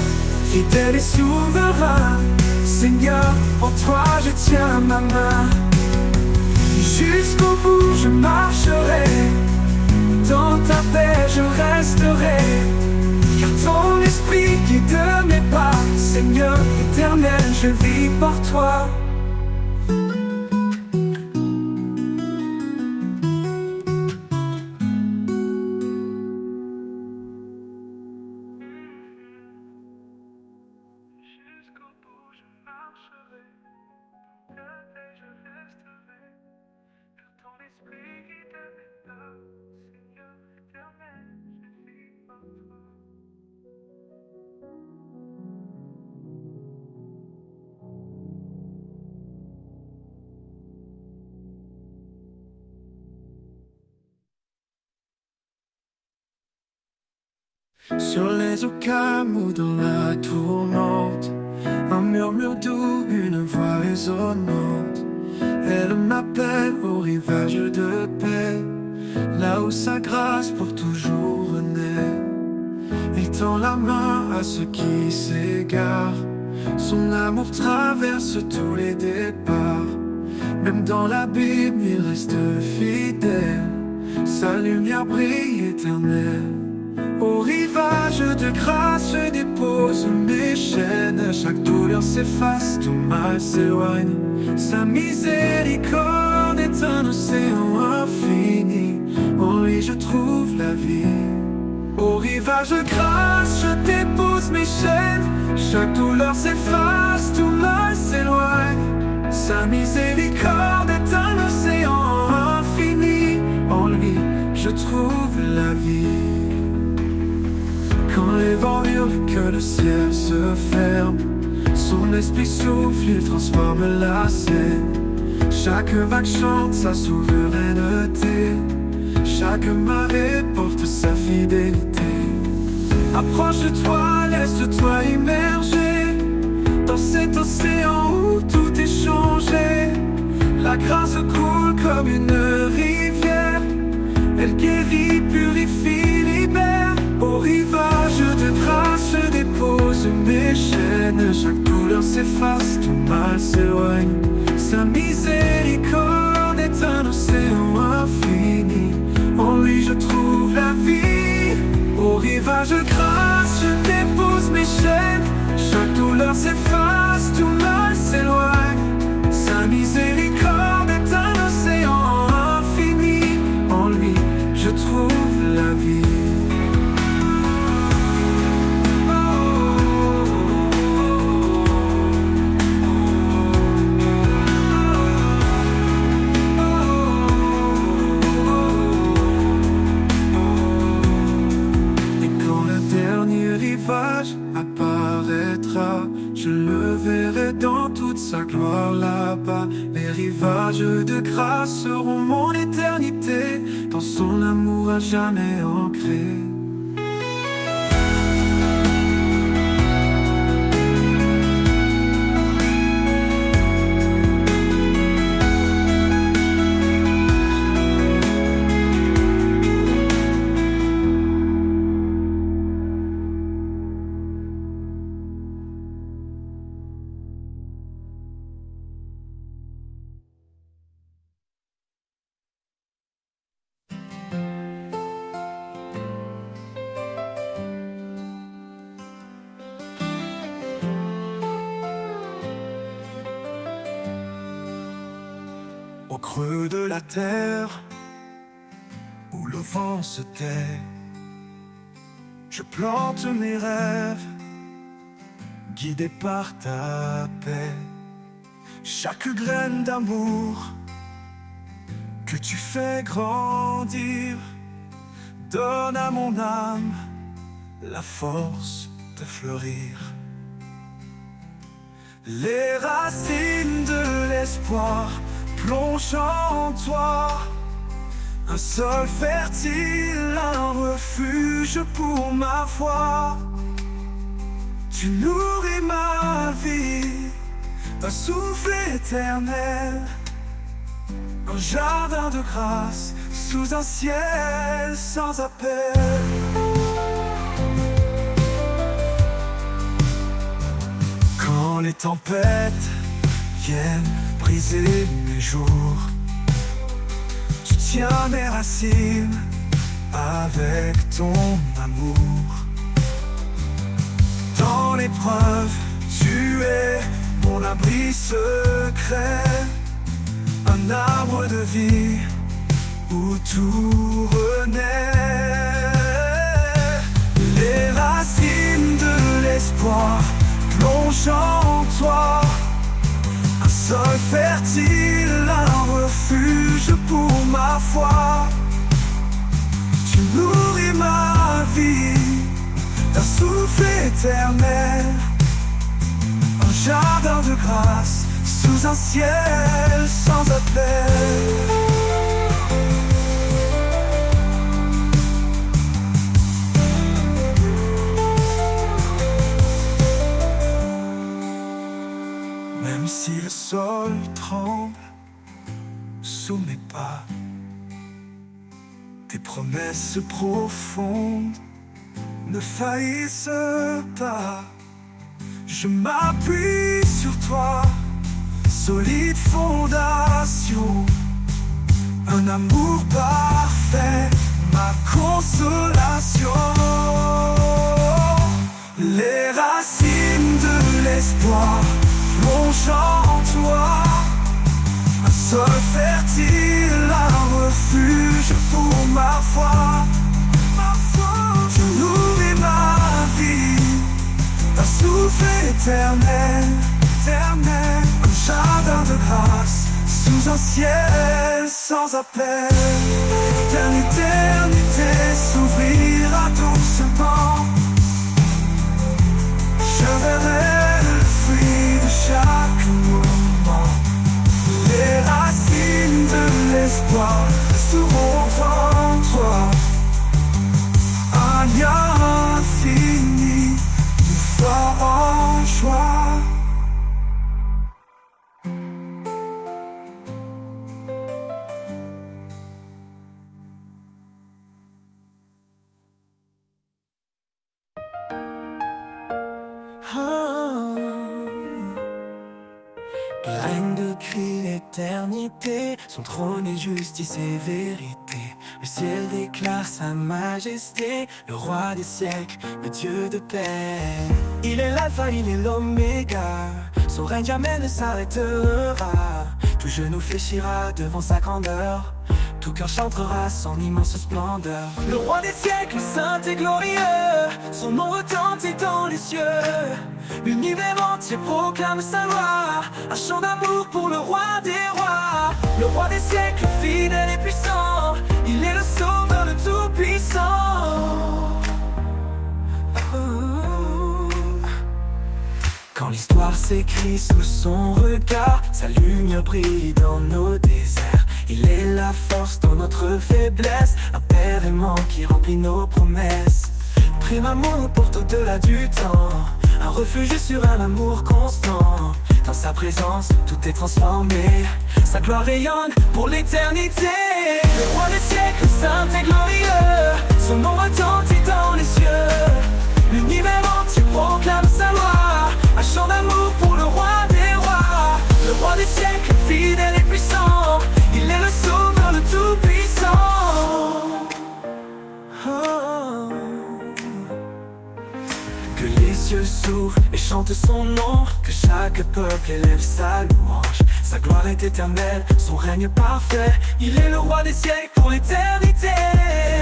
fidèle et souverain. Seigneur, en toi je tiens ma main. Jusqu'au bout je marcherai, dans ta paix je resterai, car ton esprit guide mes pas. Seigneur éternel, je vis par toi. Jusqu'au bout je marcherai, dans ta paix je resterai, car ton esprit guide mes pas. Seigneur éternel, je vis par toi. Sur les eaux calmes ou dans la tourmente, un murmure doux, une voix résonnante. Elle m'appelle au rivage de paix, là où sa grâce pour toujours renaît. Il tend la main à ceux qui s'égarent, son amour traverse tous les départs. Même dans l'abîme il reste fidèle, sa lumière brille éternelle. Au rivage de grâce je dépose mes chaînes, chaque douleur s'efface, tout mal s'éloigne. Sa miséricorde est un océan infini, en lui je trouve la vie. Au rivage de grâce je dépose mes chaînes, chaque douleur s'efface, tout mal s'éloigne. Sa miséricorde est un océan infini, en lui je trouve la vie. Quand les vents hurlent, que le ciel se ferme, son esprit souffle, il transforme la scène. Chaque vague chante sa souveraineté, chaque marée porte sa fidélité. Approche de toi, laisse-toi immerger dans cet océan où tout est changé. La grâce coule comme une rivière, elle guérit, purifie, libère. Au rivage de grâce je dépose mes chaînes, chaque douleur s'efface, tout mal s'éloigne. Sa miséricorde est un océan infini, en lui je trouve la vie. Au rivage de grâce je dépose mes chaînes, chaque douleur s'efface, tout mal s'éloigne. Sa miséricorde est un océan infini, en lui je trouve la vie. Apparaîtra, je le verrai dans toute sa gloire là-bas. Les rivages de grâce seront mon éternité, dans son amour à jamais ancré. Au creux de la terre, où le vent se tait, je plante mes rêves, guidé par ta paix. Chaque graine d'amour que que tu fais grandir. Donne à mon âme la force de fleurir. Les racines de l'espoir plongent en toi. Un sol fertile, un refuge pour ma foi. Tu nourris ma vie d'un souffle éternel, un jardin de grâce sous un ciel sans appel. Quand les tempêtes viennent briser mes jours, tu tiens mes racines avec ton amour. Dans l'épreuve, tu es mon abri secret, un arbre de vie où tout renaît. Les racines de l'espoir plongent en toi, un sol fertile, un refuge pour ma foi. Tu nourris ma vie d'un souffle éternel, un jardin de grâce sous un ciel sans appel. Même si le sol tremble sous mes pas, tes promesses profondes ne faillissent pas. Je m'appuie sur toi, solide fondation, un amour parfait, ma consolation. Les racines de l'espoir plongent en toi, un sol fertile, un refuge pour ma foi. Tu nourris ma vie d'un souffle éternel, un jardin de grâce sous un ciel sans appel. L'éternité s'ouvrira doucement, je verrai le fruit de chaque moment. Les racines de l'espoir resteront en toi, un lien infini, une foi en joie. Il règne depuis l'éternité, son trône est justice et vérité. Le ciel déclare sa majesté, le roi des siècles, le Dieu de paix. Il est l'alpha, il est l'oméga, son règne jamais ne s'arrêtera. Tout genou fléchira devant sa grandeur, tout cœur chantera son immense splendeur. Le roi des siècles, saint et glorieux, son nom retentit dans les cieux. L'univers entier proclame sa loi, un chant d'amour pour le roi des rois. Le roi des siècles, fidèle et puissant, il est le sauveur, le tout-puissant. Quand l'histoire s'écrit sous son regard, sa lumière brille dans nos déserts. Il est la force dans notre faiblesse, un père aimant qui remplit nos promesses. Prime amour porte au-delà du temps, un refuge sur un amour constant. Dans sa présence, tout est transformé, sa gloire rayonne pour l'éternité. Le roi des siècles, saint et glorieux, son nom retentit dans les cieux. L'univers entier proclame sa loi, un chant d'amour pour le roi des rois. Le roi des siècles, fidèle et puissant, il est le sauveur, le tout-puissant. Oh. Que les cieux s'ouvrent et chantent son nom, que chaque peuple élève sa louange. Sa gloire est éternelle, son règne parfait, il est le roi des siècles pour l'éternité.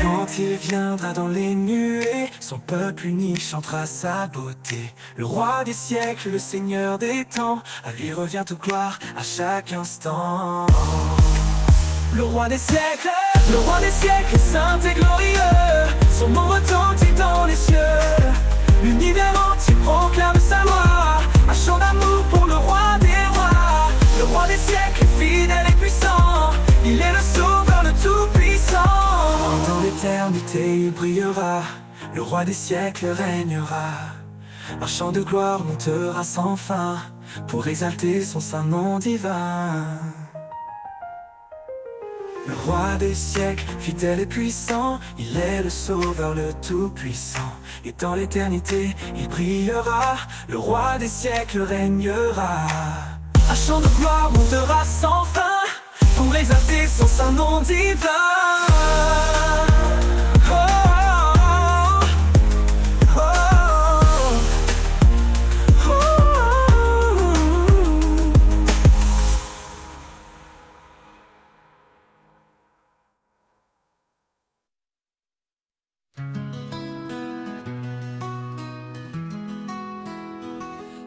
Quand il viendra dans les nuées, son peuple uni chantera sa beauté. Le roi des siècles, le seigneur des temps, à lui revient toute gloire à chaque instant. le roi des siècles. Le roi des siècles, saint et glorieux, son nom retentit dans les cieux. L'univers entier proclame sa loi, un chant d'amour pour le roi des rois. Le roi des siècles, fidèle et puissant, il est le sauveur, le tout-puissant. Dans l'éternité il brillera, le roi des siècles régnera. Un chant de gloire montera sans fin, pour exalter son saint nom divin. Le roi des siècles, fidèle et puissant, il est le sauveur, le tout-puissant. Et dans l'éternité, il brillera, le roi des siècles régnera. Un chant de gloire montera sans fin, pour exalter son saint nom divin.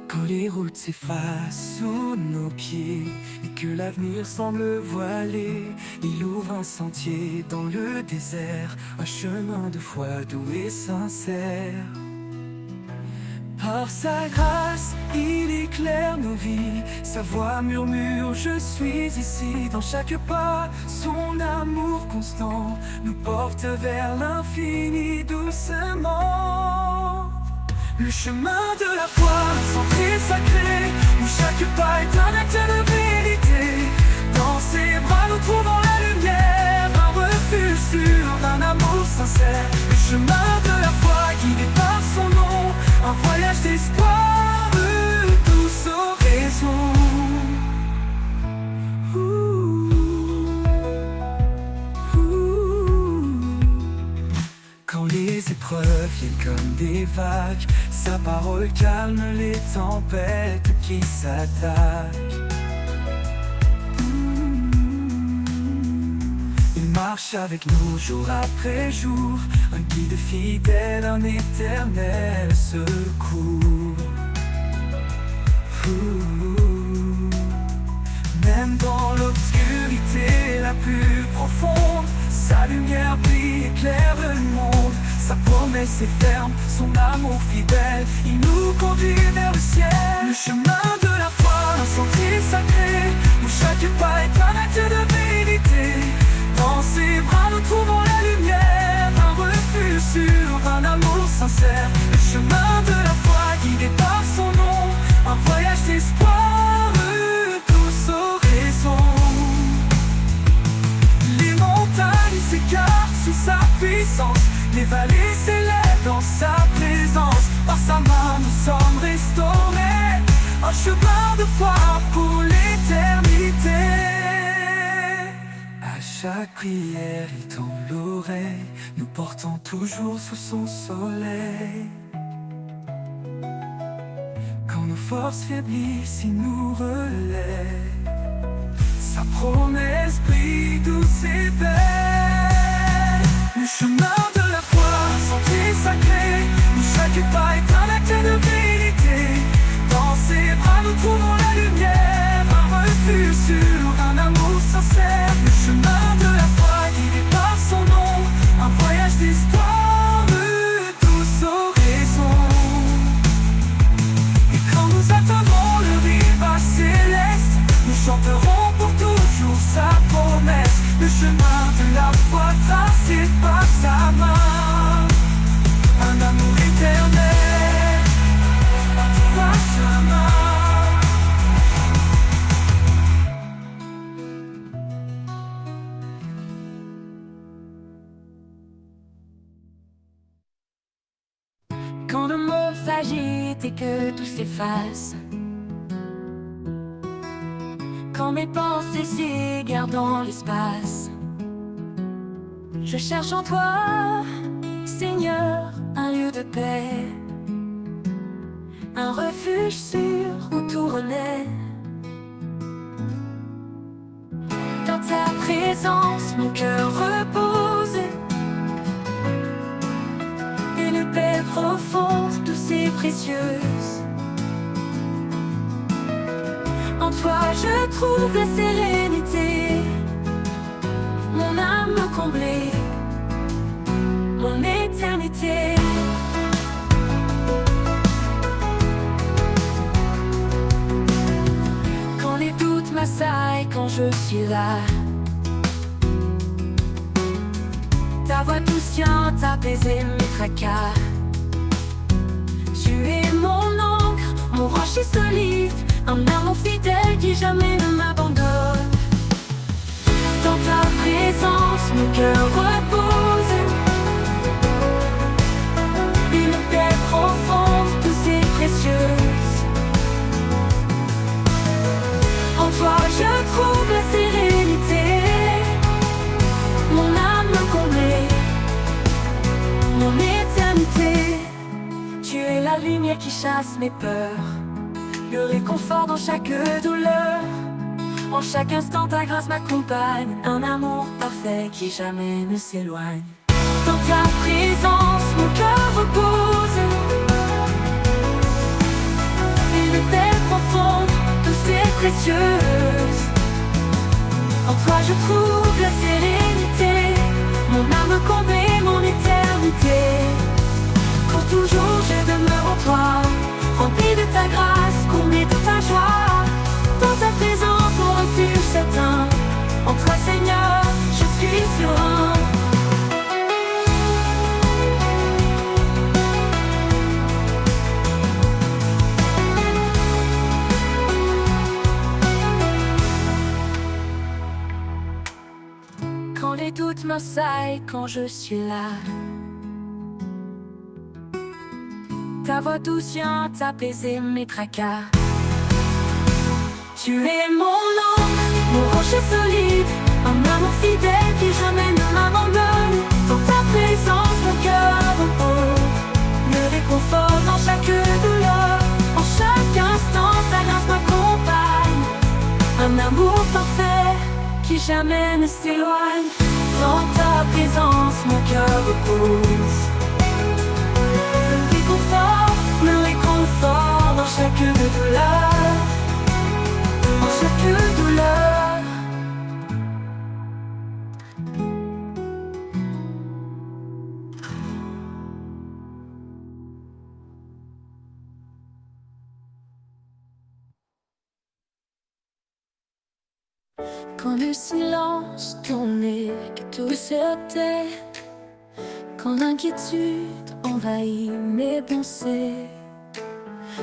Quand les routes s'effacent sous nos pieds et que l'avenir semble voilé, il ouvre un sentier dans le désert, un chemin de foi doux et sincère. Par sa grâce, il éclaire nos vies, sa voix murmure, je suis ici. Dans chaque pas, son amour constant nous porte vers l'infini doucement. Le chemin de la foi, sentier sacré, où chaque pas est un acte de vérité. Dans ses bras nous trouvons la lumière, un refuge sûr, un amour sincère. Le chemin de la foi guidé par son nom, un voyage d'espoir, tous horizons. Quand les épreuves viennent comme des vagues, sa parole calme les tempêtes qui s'attaquent. Il marche avec nous jour après jour, un guide fidèle, un éternel secours. Même dans l'obscurité la plus profonde, sa lumière brille, éclaire le monde. Sa promesse est ferme, son amour fidèle, il nous conduit vers le ciel. Le chemin de la foi, un sentier sacré, où chaque pas est un acte de vérité. Dans ses bras nous trouvons la lumière, un refuge sûr, un amour sincère. Le chemin de la foi guidé par son nom, un voyage d'espoir, tous horizons. Les montagnes s'écartent sous sa puissance, les vallées s'élèvent dans sa présence. Par sa main nous sommes restaurés, un chemin de foi pour l'éternité. À chaque prière il tend l'oreille, nous portant toujours sous son soleil. Quand nos forces faiblissent, il nous relève. Sa promesse brille douce et belle. Le chemin de la foi, un sentier sacré, où chaque pas est un acte de vérité. Dans ses bras nous trouvons la lumière, un refuge sûr, un amour sincère. Le chemin de la foi guidé par son nom, un voyage d'espoir, tous horizons. Et quand nous atteindrons le rivage céleste, nous chanterons pour toujours sa promesse. Le chemin de la foi tracé par sa main, un amour éternel, un divin chemin. Quand le monde s'agite et que tout s'efface, quand mes pensées s'égarent dans l'espace, je cherche en toi, Seigneur, un lieu de paix, un refuge sûr où tout renaît. Dans ta présence, mon cœur repose, une paix profonde, douce et précieuse. En toi je trouve la sérénité, combler mon éternité. Quand les doutes m'assaillent, quand je suis là, ta voix douciante apaiser mes tracas. Tu es mon encre, mon rocher solide, un amour fidèle qui jamais ne m'abandonne. Dans ta présence, mon cœur repose. Une paix profonde, douce et précieuse. En toi je trouve la sérénité. Mon âme comblée, mon éternité. Tu es la lumière qui chasse mes peurs, le réconfort dans chaque douleur. En chaque instant ta grâce m'accompagne, un amour parfait qui jamais ne s'éloigne. Dans ta présence mon cœur repose. Une paix profonde, douce et précieuse. En toi je trouve la sérénité. Mon âme comblée, mon éternité. Pour toujours je demeure en toi, rempli de ta grâce, comblé de ta joie. Dans ta présence mon refuge certain. En toi Seigneur je suis serein. Quand les doutes m'assaillent, quand je suis là, ta voix douce vient apaiser mes tracas. Tu es mon encre, mon rocher solide, un amour fidèle qui jamais ne m'abandonne. Dans ta présence mon cœur repose, le réconfort dans chaque douleur. En chaque instant ta grâce m'accompagne, un amour parfait qui jamais ne s'éloigne. Dans ta présence mon cœur repose, le réconfort dans chaque douleur. En chaque douleur. Quand le silence tournait, que tout se tait, quand l'inquiétude envahit mes pensées,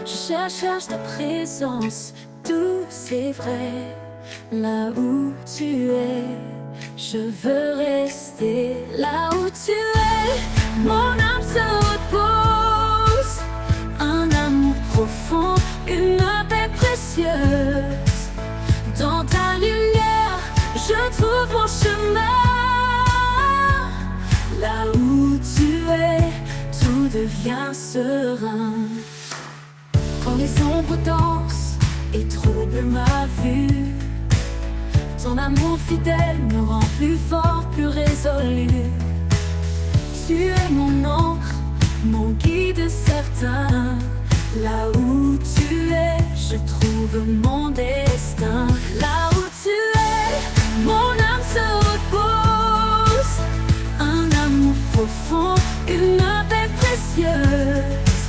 je cherche ta présence douce et vraie. Là où tu es, je veux rester. Là où tu es, mon âme se repose. Un amour profond, une paix précieuse. Dans ta lumière, je trouve mon chemin. Là où tu es, tout devient serein. Quand les ombres dansent et troublent ma vue, ton amour fidèle me rend plus fort, plus résolu. Tu es mon encre, mon guide certain. Là où tu es, je trouve mon destin. Là où tu es, mon âme se repose. Un amour profond, une paix précieuse.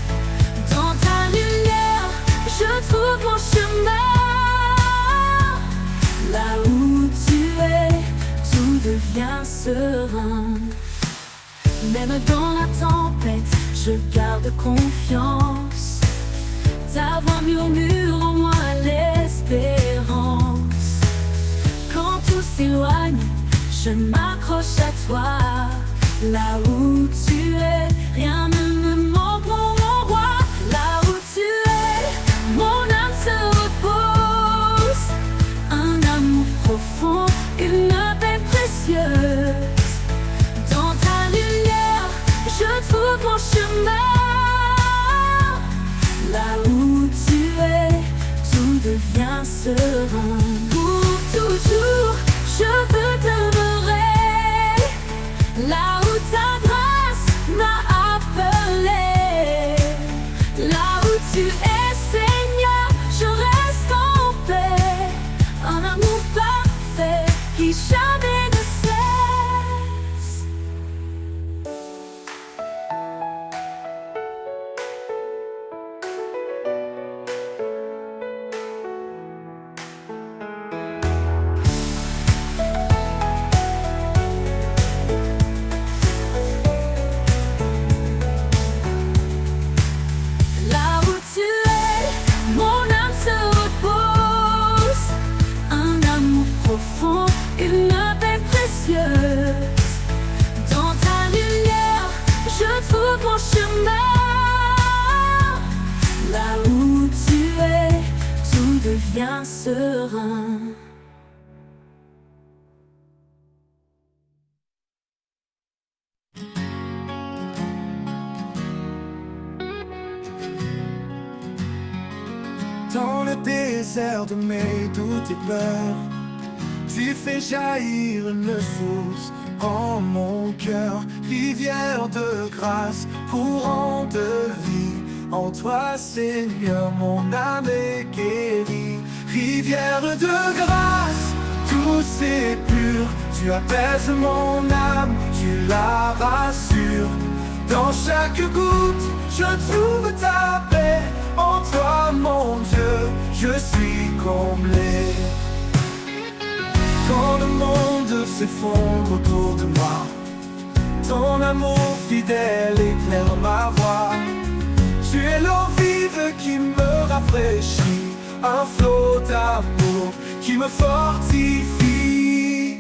Dans ta lumière, je trouve mon chemin. Là où tu es, tout devient serein. Même dans la tempête, je garde confiance. Ta voix murmure en moi l'espérance. Quand tout s'éloigne, je m'accroche à toi. Là où tu es, rien ne me manque, mon roi. Là où tu es, mon âme se repose. Un amour profond, une paix précieuse. Dans ta lumière, je trouve mon chemin. Là où tu es, tout devient serein. Pour toujours, je veux demeurer. Là où ta grâce m'a appelé. Là où tu es, Seigneur, je reste en paix. Un amour parfait qui jamais ne cesse. serein. Dans le désert de mes doutes et peurs, tu fais jaillir une source en mon cœur, rivière de grâce, courant de vie. En toi, Seigneur, mon âme est guérie. Rivière de grâce, douce et pure, tu apaises mon âme, tu la rassures. Dans chaque goutte, je trouve ta paix. En toi, mon Dieu, je suis comblé. Quand le monde s'effondre autour de moi, ton amour fidèle éclaire ma voie. Tu es l'eau vive qui me rafraîchit, un flot d'amour qui me fortifie.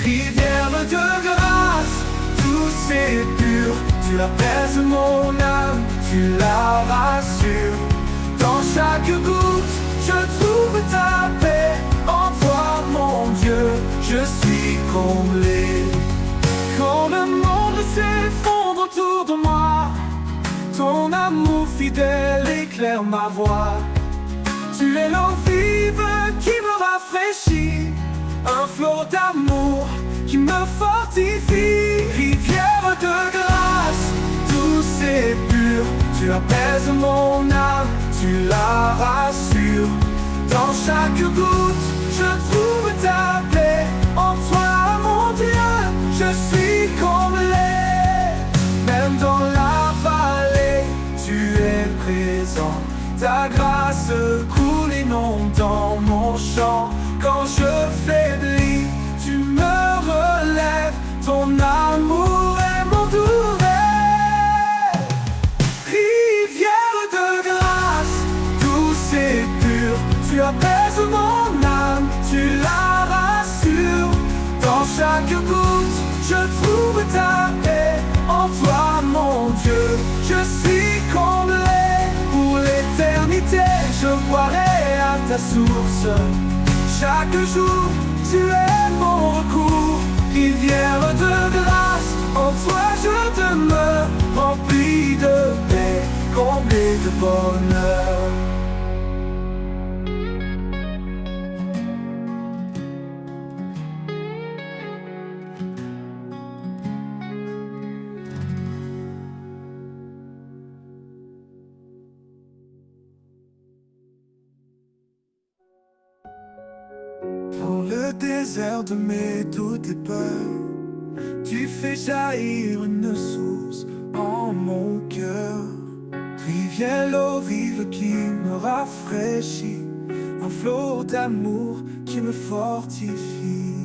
Rivière de grâce, douce et pure, tu apaises mon âme, tu la rassures. Dans chaque goutte, je trouve ta paix. En toi, mon Dieu, je suis comblé. Quand le monde s'effondre autour de moi, ton amour fidèle éclaire ma voie. Tu es l'eau vive qui me rafraîchit, un flot d'amour qui me fortifie. Rivière de grâce, douce et pure, tu apaises mon âme, tu la rassures. Dans chaque goutte, je trouve ta paix. En toi, mon Dieu, je suis comblé. Même dans la vallée, tu es présent. Ta grâce coule inondant mon champ. Quand je faiblis, tu me relèves. Ton amour est mon doux rêve. Rivière de grâce, douce et pure, tu apaises mon âme, tu la rassures. Dans chaque goutte, je trouve ta paix. En toi, mon Dieu, je suis comblé. Pour l'éternité, je boirai à ta source. Chaque jour, tu es mon recours. Rivière de grâce, en toi je demeure, rempli de paix, comblé de bonheur. Dans le désert de mes doutes et peurs, tu fais jaillir une source en mon cœur. Rivière l'eau vive qui me rafraîchit, un flot d'amour qui me fortifie.